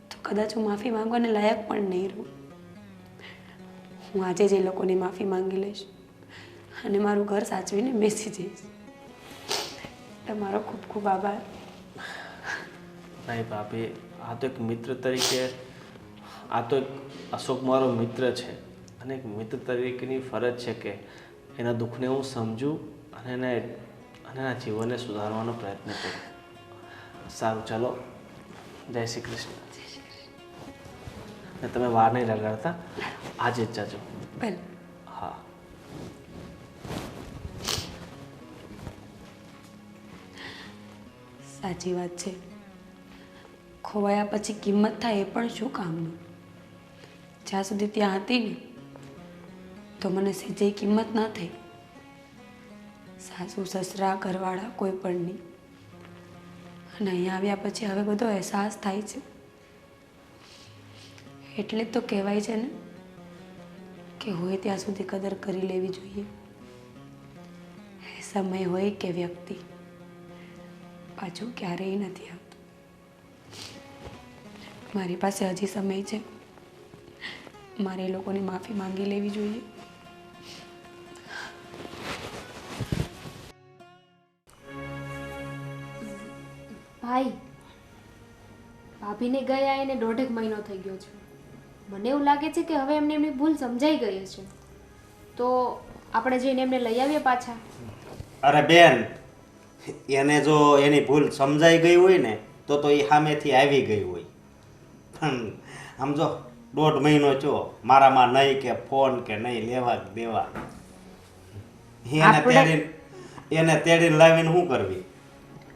તો કદાચ હું માફી માંગવાને લાયક પણ નહીં રહું. હું આજે જ એ લોકોની માફી માંગી લઈશ અને મારું ઘર સાચવીને બેસી જઈશ. તમારો ખૂબ ખૂબ આભાર. નહીં ભાભી, આ તો એક મિત્ર તરીકે, આ તો એક અશોક મારો મિત્ર છે અને એક મિત્ર તરીકેની ફરજ છે કે એના દુઃખને હું સમજું અને એના જીવનને સુધારવાનો પ્રયત્ન કરું. સારું, ચાલો, જય શ્રી કૃષ્ણ. ને તમે વાર નહીં લગાડતા, આજે જ જાજો. ભલે. હા. સાચી વાત છે. ખોવાયા પછી કિંમત થાય એ પણ શું કામનું. જ્યાં સુધી ત્યાં હતી ને તો મને સીધે કિંમત ન થઈ. સાસુ સસરા ઘરવાળા કોઈ પણ નહીં. અને અહીંયા આવ્યા પછી હવે બધો અહેસાસ થાય છે. એટલે જ તો કહેવાય છે ને કે હોય ત્યાં સુધી કદર કરી લેવી જોઈએ. એ સમય હોય કે વ્યક્તિ પાછું ક્યારેય નથી આવતું. મારી પાસે હજી સમય છે. મારે એ લોકોની માફી માંગી લેવી જોઈએ. ભાઈ, ભાભીને ગયા એને 1.5 મહિનો થઈ ગયો છે. મને એવું લાગે છે કે હવે એમને એમની ભૂલ સમજાઈ ગઈ છે, તો આપણે જઈને એમને લઈ આવીએ પાછા. અરે બેન, એને જો એની ભૂલ સમજાઈ ગઈ હોય ને તો એ સામેથી આવી ગઈ હોય. પણ આમ જો 1.5 મહિનો છો મારામાં નહીં કે ફોન કે નહીં લેવા દેવા. એને તેડીને લાવીને શું કરવી?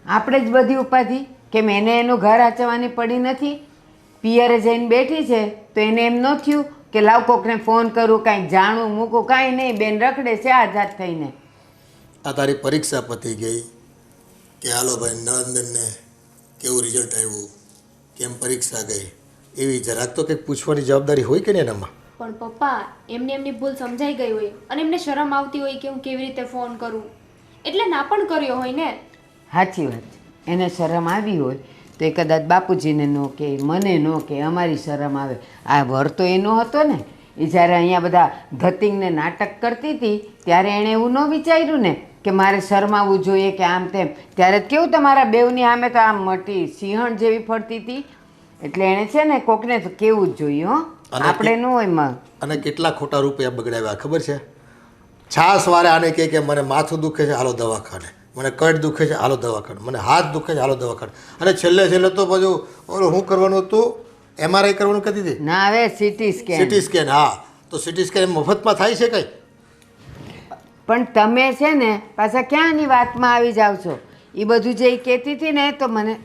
આપણે જ બધી ઉપાધિ કેમ? એને એનું ઘર આચવવાની પડી નથી? પિયરે જઈને બેઠી છે તો એને એમ ન થયું કે લાવ કોકને ફોન કરું, કાંઈક જાણું મૂકું? કાંઈ નહીં, બેન રખડે છે આઝાદ થઈને. આ તારી પરીક્ષા પતી ગઈ કે હાલો ભાઈ નંદનને કેવું રિઝલ્ટ આવ્યું, કેમ પરીક્ષા ગઈ, એવી જરાક તો કંઈક પૂછવાની જવાબદારી હોય કે નહીં એનામાં? પણ પપ્પા, એમને એમની ભૂલ સમજાઈ ગઈ હોય અને એમને શરમ આવતી હોય કે હું કેવી રીતે ફોન કરું, એટલે ના પણ કર્યો હોય ને. સાચી વાત છે. એને શરમ આવી હોય તો એ કદાચ બાપુજીને ન કે, મને ન કે, અમારી શરમ આવે. આ વર તો એનો હતો ને. એ જ્યારે અહીંયા બધા ધતિંગને નાટક કરતી હતી ત્યારે એણે એવું ન વિચાર્યું ને કે મારે શરમાવવું જોઈએ કે આમ તેમ. ત્યારે કેવું તમારા બેવની સામે તો આમ મોટી સિંહણ જેવી ફરતી હતી. એટલે એણે છે ને કોકને તો કેવું જ જોઈએ. હો, આપણે ન હોય માં. અને કેટલા ખોટા રૂપિયા બગડાવ્યા ખબર છે? છાસ વારે આને કહે કે મને માથું દુખે છે, હાલો દવાખાને, મને કટ દુખે છે, હાલો દવાખાને, મને હાથ દુખે છે, હાલો દવાખાને. અને છેલ્લે તો બધું ઓલું શું કરવાનું હતું? MRI કરવાનું કહેતી હતી. ના હવે સીટી સ્કેન. સીટી સ્કેન, હા. તો સીટી સ્કેન મફતમાં થાય છે કંઈ? પણ તમે છે ને પાછા ક્યાંની વાતમાં આવી જાવ છો? એ બધું જે કહેતી હતી ને તો મને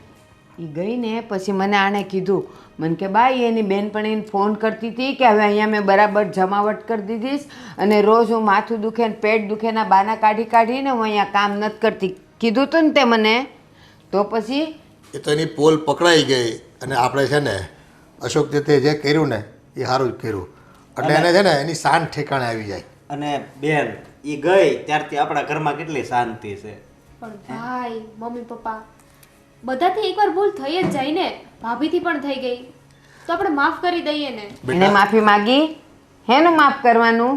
એ ગઈ ને પછી મને આણે કીધું, મને કે બાઈ એની બેનપણીને ફોન કરતી હતી કે હવે અહીંયા મેં બરાબર જમાવટ કરી દીધીશ અને રોજ હું માથું દુખે ને પેટ દુખેના બાના કાઢીને હું અહીંયા કામ નથી કરતી. કીધું તું ને તે મને. તો પછી એ તો એની પોલ પકડાઈ ગઈ અને આપણે છે ને અશોક તે જે કર્યું ને એ સારું જ કર્યું. એટલે એને છે ને એની શાન ઠેકાણે આવી જાય. અને બેન એ ગઈ ત્યારથી આપણા ઘરમાં કેટલી શાંતિ છે. પણ ભાઈ મમ્મી પપ્પા બધાથી એકવાર ભૂલ થઈ જ જાય ને. ભાભીથી પણ થઈ ગઈ તો આપણે માફ કરી દઈએ ને. એને માફી માગી, હેનું માફ કરવાનું?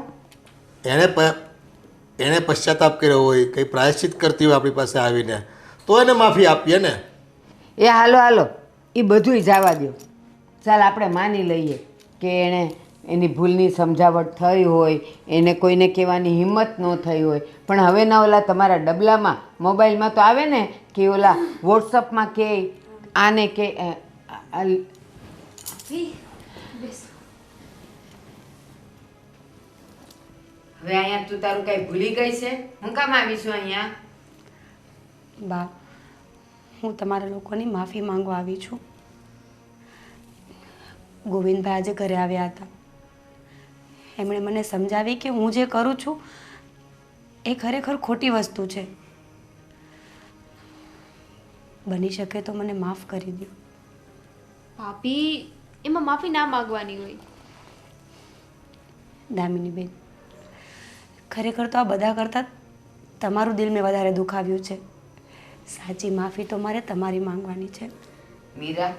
એણે પશ્ચાતાપ કર્યો હોય, કંઈ પ્રાયશ્ચિત કરતી હોય આપણી પાસે આવીને તો એને માફી આપીએ ને. એ હાલો એ બધુંય જવા દો. ચાલ આપણે માની લઈએ કે એણે એની ભૂલની સમજાવટ થઈ હોય, એને કોઈને કહેવાની હિંમત ન થઈ હોય, પણ હવે ના ઓલા તમારા ડબલામાં મોબાઈલમાં તો આવે ને કે ઓલા વોટ્સઅપમાં કે આને કે હવે અહીંયા તું તારું કઈ ભૂલી ગઈ છે? હું કામ આવીશું અહીંયા? બા, હું તમારા લોકોની માફી માંગવા આવી છું. ગોવિંદભાઈ આજે ઘરે આવ્યા હતા. એમણે મને સમજાવી કે હું જે કરું છું એ ખરેખર ખોટી વસ્તુ છે. બની શકે તો મને માફ કરી દો. ભાભી એમાં માફી ના માંગવાની હોય. દામિનીબેન, ખરેખર તો આ બધા કરતાં તમારું દિલ મેં વધારે દુખાવ્યું છે. સાચી માફી તો મારે તમારી માંગવાની છે. મીરા,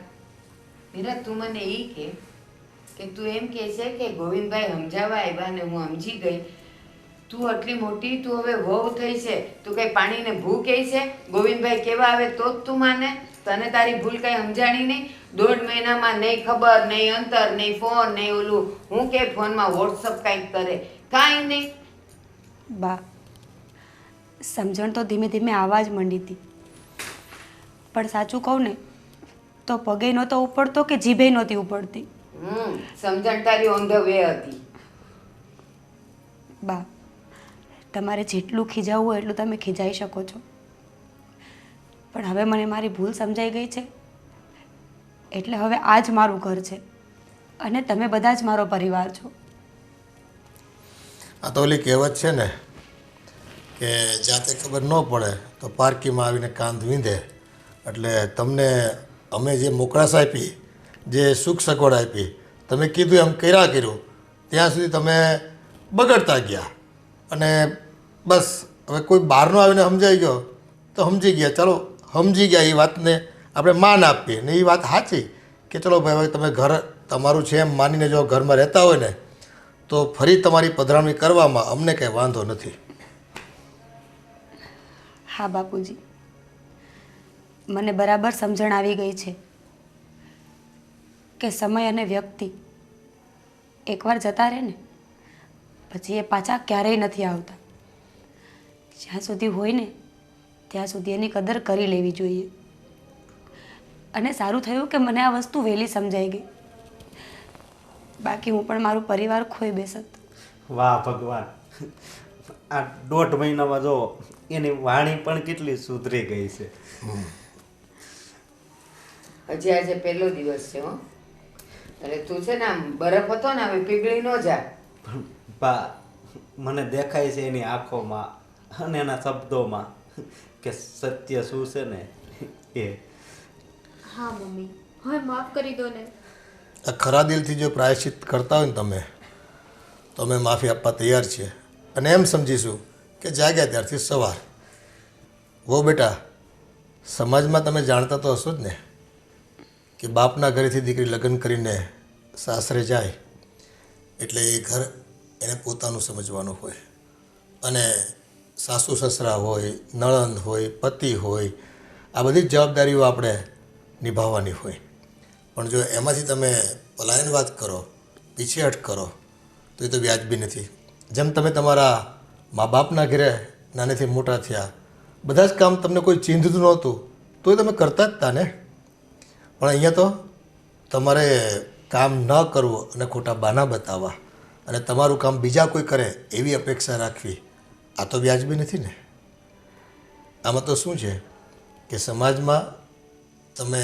તું મને એ કે તું એમ કહે છે કે ગોવિંદભાઈ સમજાવવા આવ્યા ને હું સમજી ગઈ. તું આટલી મોટી, તું હવે વહુ થઈ છે, તું કઈ પાણીને ભૂ કહે છે? ગોવિંદભાઈ કેવા આવે તો જ તું માને? તને તારી ભૂલ કઈ સમજાણી નહીં? 1.5 મહિનામાં નહીં ખબર, નહીં અંતર, નહીં ફોન, નહીં ઓલું હું કે ફોનમાં વોટ્સઅપ કાંઈક કરે, કાંઈ નહીં. બા, સમજણ તો ધીમે ધીમે આવવા જ માંડી હતી, પણ સાચું કહું ને તો પગે નહોતો ઉપડતો કે જીભે નહોતી ઉપડતી. સમજણ તારી ઓન ધ વે હતી. બા, તમારે જેટલું ખીજાવવું હોય એટલું તમે ખીજાઈ શકો છો, પણ હવે મને મારી ભૂલ સમજાઈ ગઈ છે. એટલે હવે આ જ મારું ઘર છે અને તમે બધા જ મારો પરિવાર છો. આ તો ઓલી કહેવત છે ને કે જાતે ખબર ન પડે તો પારકીમાં આવીને કાંધ વીંધે. એટલે તમને અમે જે મોકળાશ આપી, જે સુખ સગવડ આપી, તમે કીધું એમ કર્યું ત્યાં સુધી તમે બગડતા ગયા. અને બસ હવે કોઈ બહારનો આવીને સમજાઈ ગયો તો સમજી ગયા, ચાલો સમજી ગયા, એ વાતને આપણે માન આપીએ. ને એ વાત સાચી કે ચલો ભાઈ હવે તમે ઘર તમારું છે એમ માનીને જો ઘરમાં રહેતા હોય ને તો ફરી તમારી પધરામણી કરવામાં અમને કંઈ વાંધો નથી. હા બાપુજી, મને બરાબર સમજણ આવી ગઈ છે કે સમય અને વ્યક્તિ એકવાર જતા રહે ને પછી એ પાછા ક્યારેય નથી આવતા. જ્યાં સુધી હોય ને ત્યાં સુધી એની કદર કરી લેવી જોઈએ. અને સારું થયું કે મને આ વસ્તુ વહેલી સમજાઈ ગઈ, બાકી હું પણ મારું પરિવાર ખોઈ બેસત. વાહ ભગવાન, આ 1.5 મહિનામાં જો એની વાણી પણ કેટલી સુધરી ગઈ છે. હજી આજે પહેલો દિવસ છે. હો, એટલે તું છે ને આમ બરફ હતો ને હવે પીગળી ન જા. બા, મને દેખાય છે એની આંખોમાં અને એના શબ્દોમાં કે સત્ય શું છે ને એ. હા મમ્મી, હવે માફ કરી દો ને. આ ખરા દિલથી જો પ્રાયશ્ચિત કરતા હોય ને તમે તો અમે માફી આપવા તૈયાર છીએ. અને એમ સમજીશું કે જાગ્યા ત્યારથી સવાર. વો બેટા, સમાજમાં તમે જાણતા તો હશો જ ને કે બાપના ઘરેથી દીકરી લગ્ન કરીને સાસરે જાય એટલે એ ઘર એને પોતાનું સમજવાનું હોય. અને સાસુ સસરા હોય, નણંદ હોય, પતિ હોય, આ બધી જ જવાબદારીઓ આપણે નિભાવવાની હોય. પણ જો એમાંથી તમે પલાયનવાદ કરો, પીછેહટ કરો તો એ તો વ્યાજબી નથી. જેમ તમે તમારા મા બાપના ઘરે નાનેથી મોટા થયા, બધા જ કામ તમને કોઈ ચીંધતું નહોતું તો એ તમે કરતા જ હતા ને. પણ અહીંયા તો તમારે કામ ન કરવું અને ખોટા બહાના બતાવવા અને તમારું કામ બીજા કોઈ કરે એવી અપેક્ષા રાખવી, આ તો વ્યાજબી નથી ને. આમાં તો શું છે કે સમાજમાં તમે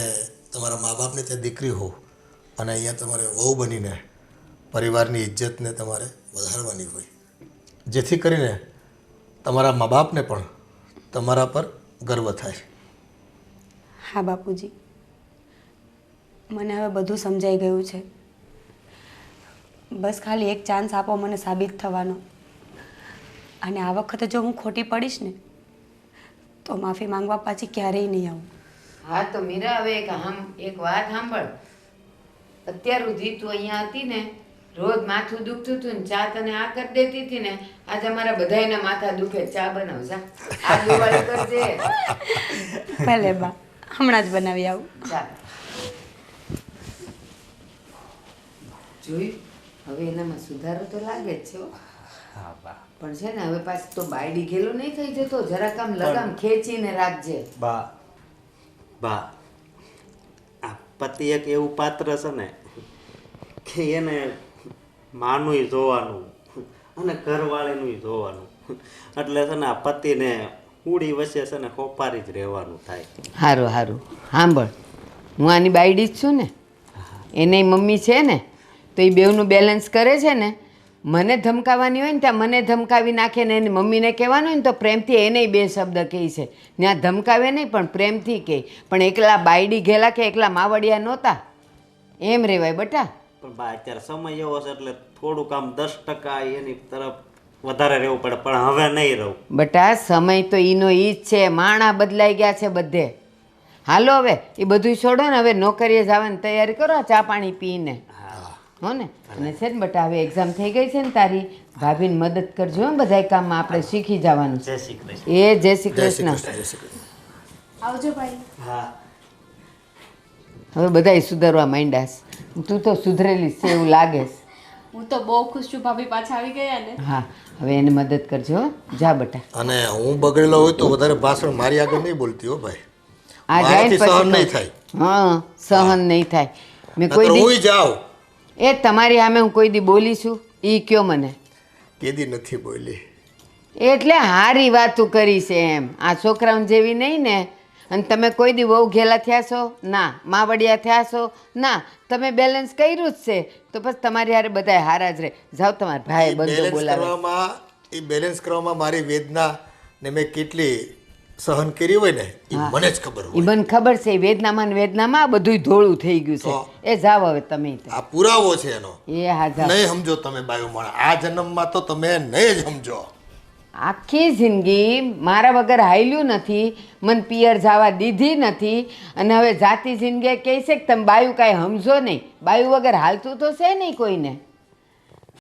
તમારા મા બાપને ત્યાં દીકરી હો અને અહીંયા તમારે વહુ બનીને પરિવારની ઇજ્જતને તમારે વધારવાની હોય, જેથી કરીને તમારા મા બાપને પણ તમારા પર ગર્વ થાય. હા બાપુજી, મને હવે બધું સમજાઈ ગયું છે. બસ ખાલી એક ચાન્સ આપો મને સાબિત થવાનો, અને આ વખતે જો હું ખોટી પડીશ ને તો માફી માંગવા પાછી ક્યારેય નહીં આવું. હા તો મીરા, હવે એક વાત સાંભળ. અત્યાર સુધી તું અહીંયા હતી ને, રોજ માથું દુખતું હતું ને ચા તને આ કરી દેતી હતી ને, આજે અમારા બધાયના માથા દુખે. ચા બનાવ જા, આ દિવાળી કરજે. ભલે બા, હમણાં જ બનાવી આવું. ચાલ જોયું, હવે એનામાં સુધારો તો લાગે જ છે હો. હા બા. પણ છે ને હવે પાછું તો બાયડી ગેલો નહીં થઈ જતો. જરાક આમ લગામ ખેંચીને રાખજે. બા બા, આ પતિ એક એવું પાત્ર છે ને કે એને માનુંય જોવાનું અને ઘરવાળીનું જોવાનું, એટલે છે ને આ પતિને ઉડી વચ્ચે છે ને હોપારી જ રહેવાનું થાય. સારું સારું સાંભળ, હું આની બાયડી જ છું ને, એને મમ્મી છે ને, તો એ બેવનું બેલેન્સ કરે છે ને. મને ધમકાવવાની હોય ને ત્યાં મને ધમકાવી નાખે ને એની મમ્મીને કહેવાનું હોય ને તો પ્રેમથી એને બે શબ્દ કહે છે. ત્યાં ધમકાવે નહીં પણ પ્રેમથી કહે. પણ એકલા બાયડી ઘેલા કે એકલા માવડિયા નહોતા, એમ રેવાય બટા. પણ બા અત્યારે સમય એવો છે એટલે થોડુંક આમ 10% એની તરફ વધારે રહેવું પડે, પણ હવે નહીં રહું. બટા સમય તો ઈનો ઈ જ છે, માણા બદલાઈ ગયા છે બધે. હાલો હવે એ બધું છોડો ને, હવે નોકરીએ જવાની તૈયારી કરો, ચા પાણી પીને હો ને. અને છે ને બટા, હવે એક્ઝામ થઈ ગઈ છે ને તારી, ભાભીને મદદ કરજો હો બધા કામમાં, આપણે શીખી જવાનું. જય શ્રી કૃષ્ણ. એ જય શ્રી કૃષ્ણ. આવજો ભાઈ. હા હવે બધાય સુધરવા માંડ્યા છે. તું તો સુધરેલી છે એવું લાગે છે. હું તો બહુ ખુશ છું ભાભી પાછા આવી ગયા ને. હા હવે એને મદદ કરજો હો. જા બટા. અને હું બગડેલો હોય તો વધારે ભાષણ મારી આગળ નહીં બોલતી હો ભાઈ. આ જાય ને મારાથી સહન નહીં પછી થાય. હા સહન નહીં થાય. મેં કોઈ દી હું જાઉં એ તમારી સામે હું કોઈ દી બોલી છું? ઈ કયો મને. કેદી નથી બોલી. એટલે હારી વાતું કરી છે એમ, આ છોકરાઓ જેવી નહીં ને. અને તમે કોઈ દી બહુ ઘેલા થયા છો? ના. માવડિયા થયા છો? ના. તમે બેલેન્સ કર્યું જ છે તો પછી તમારી હારે બધાય હારા જ રહે. જાઓ તમારા ભાઈ બંધો બોલાવે. બેલેન્સ કરવામાં મારી વેદના ને મેં કેટલી સહન કરી હોય ને એ મને જ ખબર ઈ હોય. મને ખબર છે, ઈ વેદનામાં ને વેદનામાં આ બધુંય ધોળું થઈ ગયું છે. એ જાઓ હવે તમે ત્યાં. આ પુરાવો છે એનો. એ હા જાઓ. નહીં સમજો તમે બાયો માણા, આ જન્મમાં તો તમે નહીં જ સમજો. આખી જિંદગી મારા વગર હાલ્યું નથી, મને પિયર જવા દીધી નથી, અને હવે જાતી જિંદગી કહે છે કે તમે બાયું કાંઈ સમજો નહીં. બાયું વગર હાલતું તો છે નહીં કોઈને.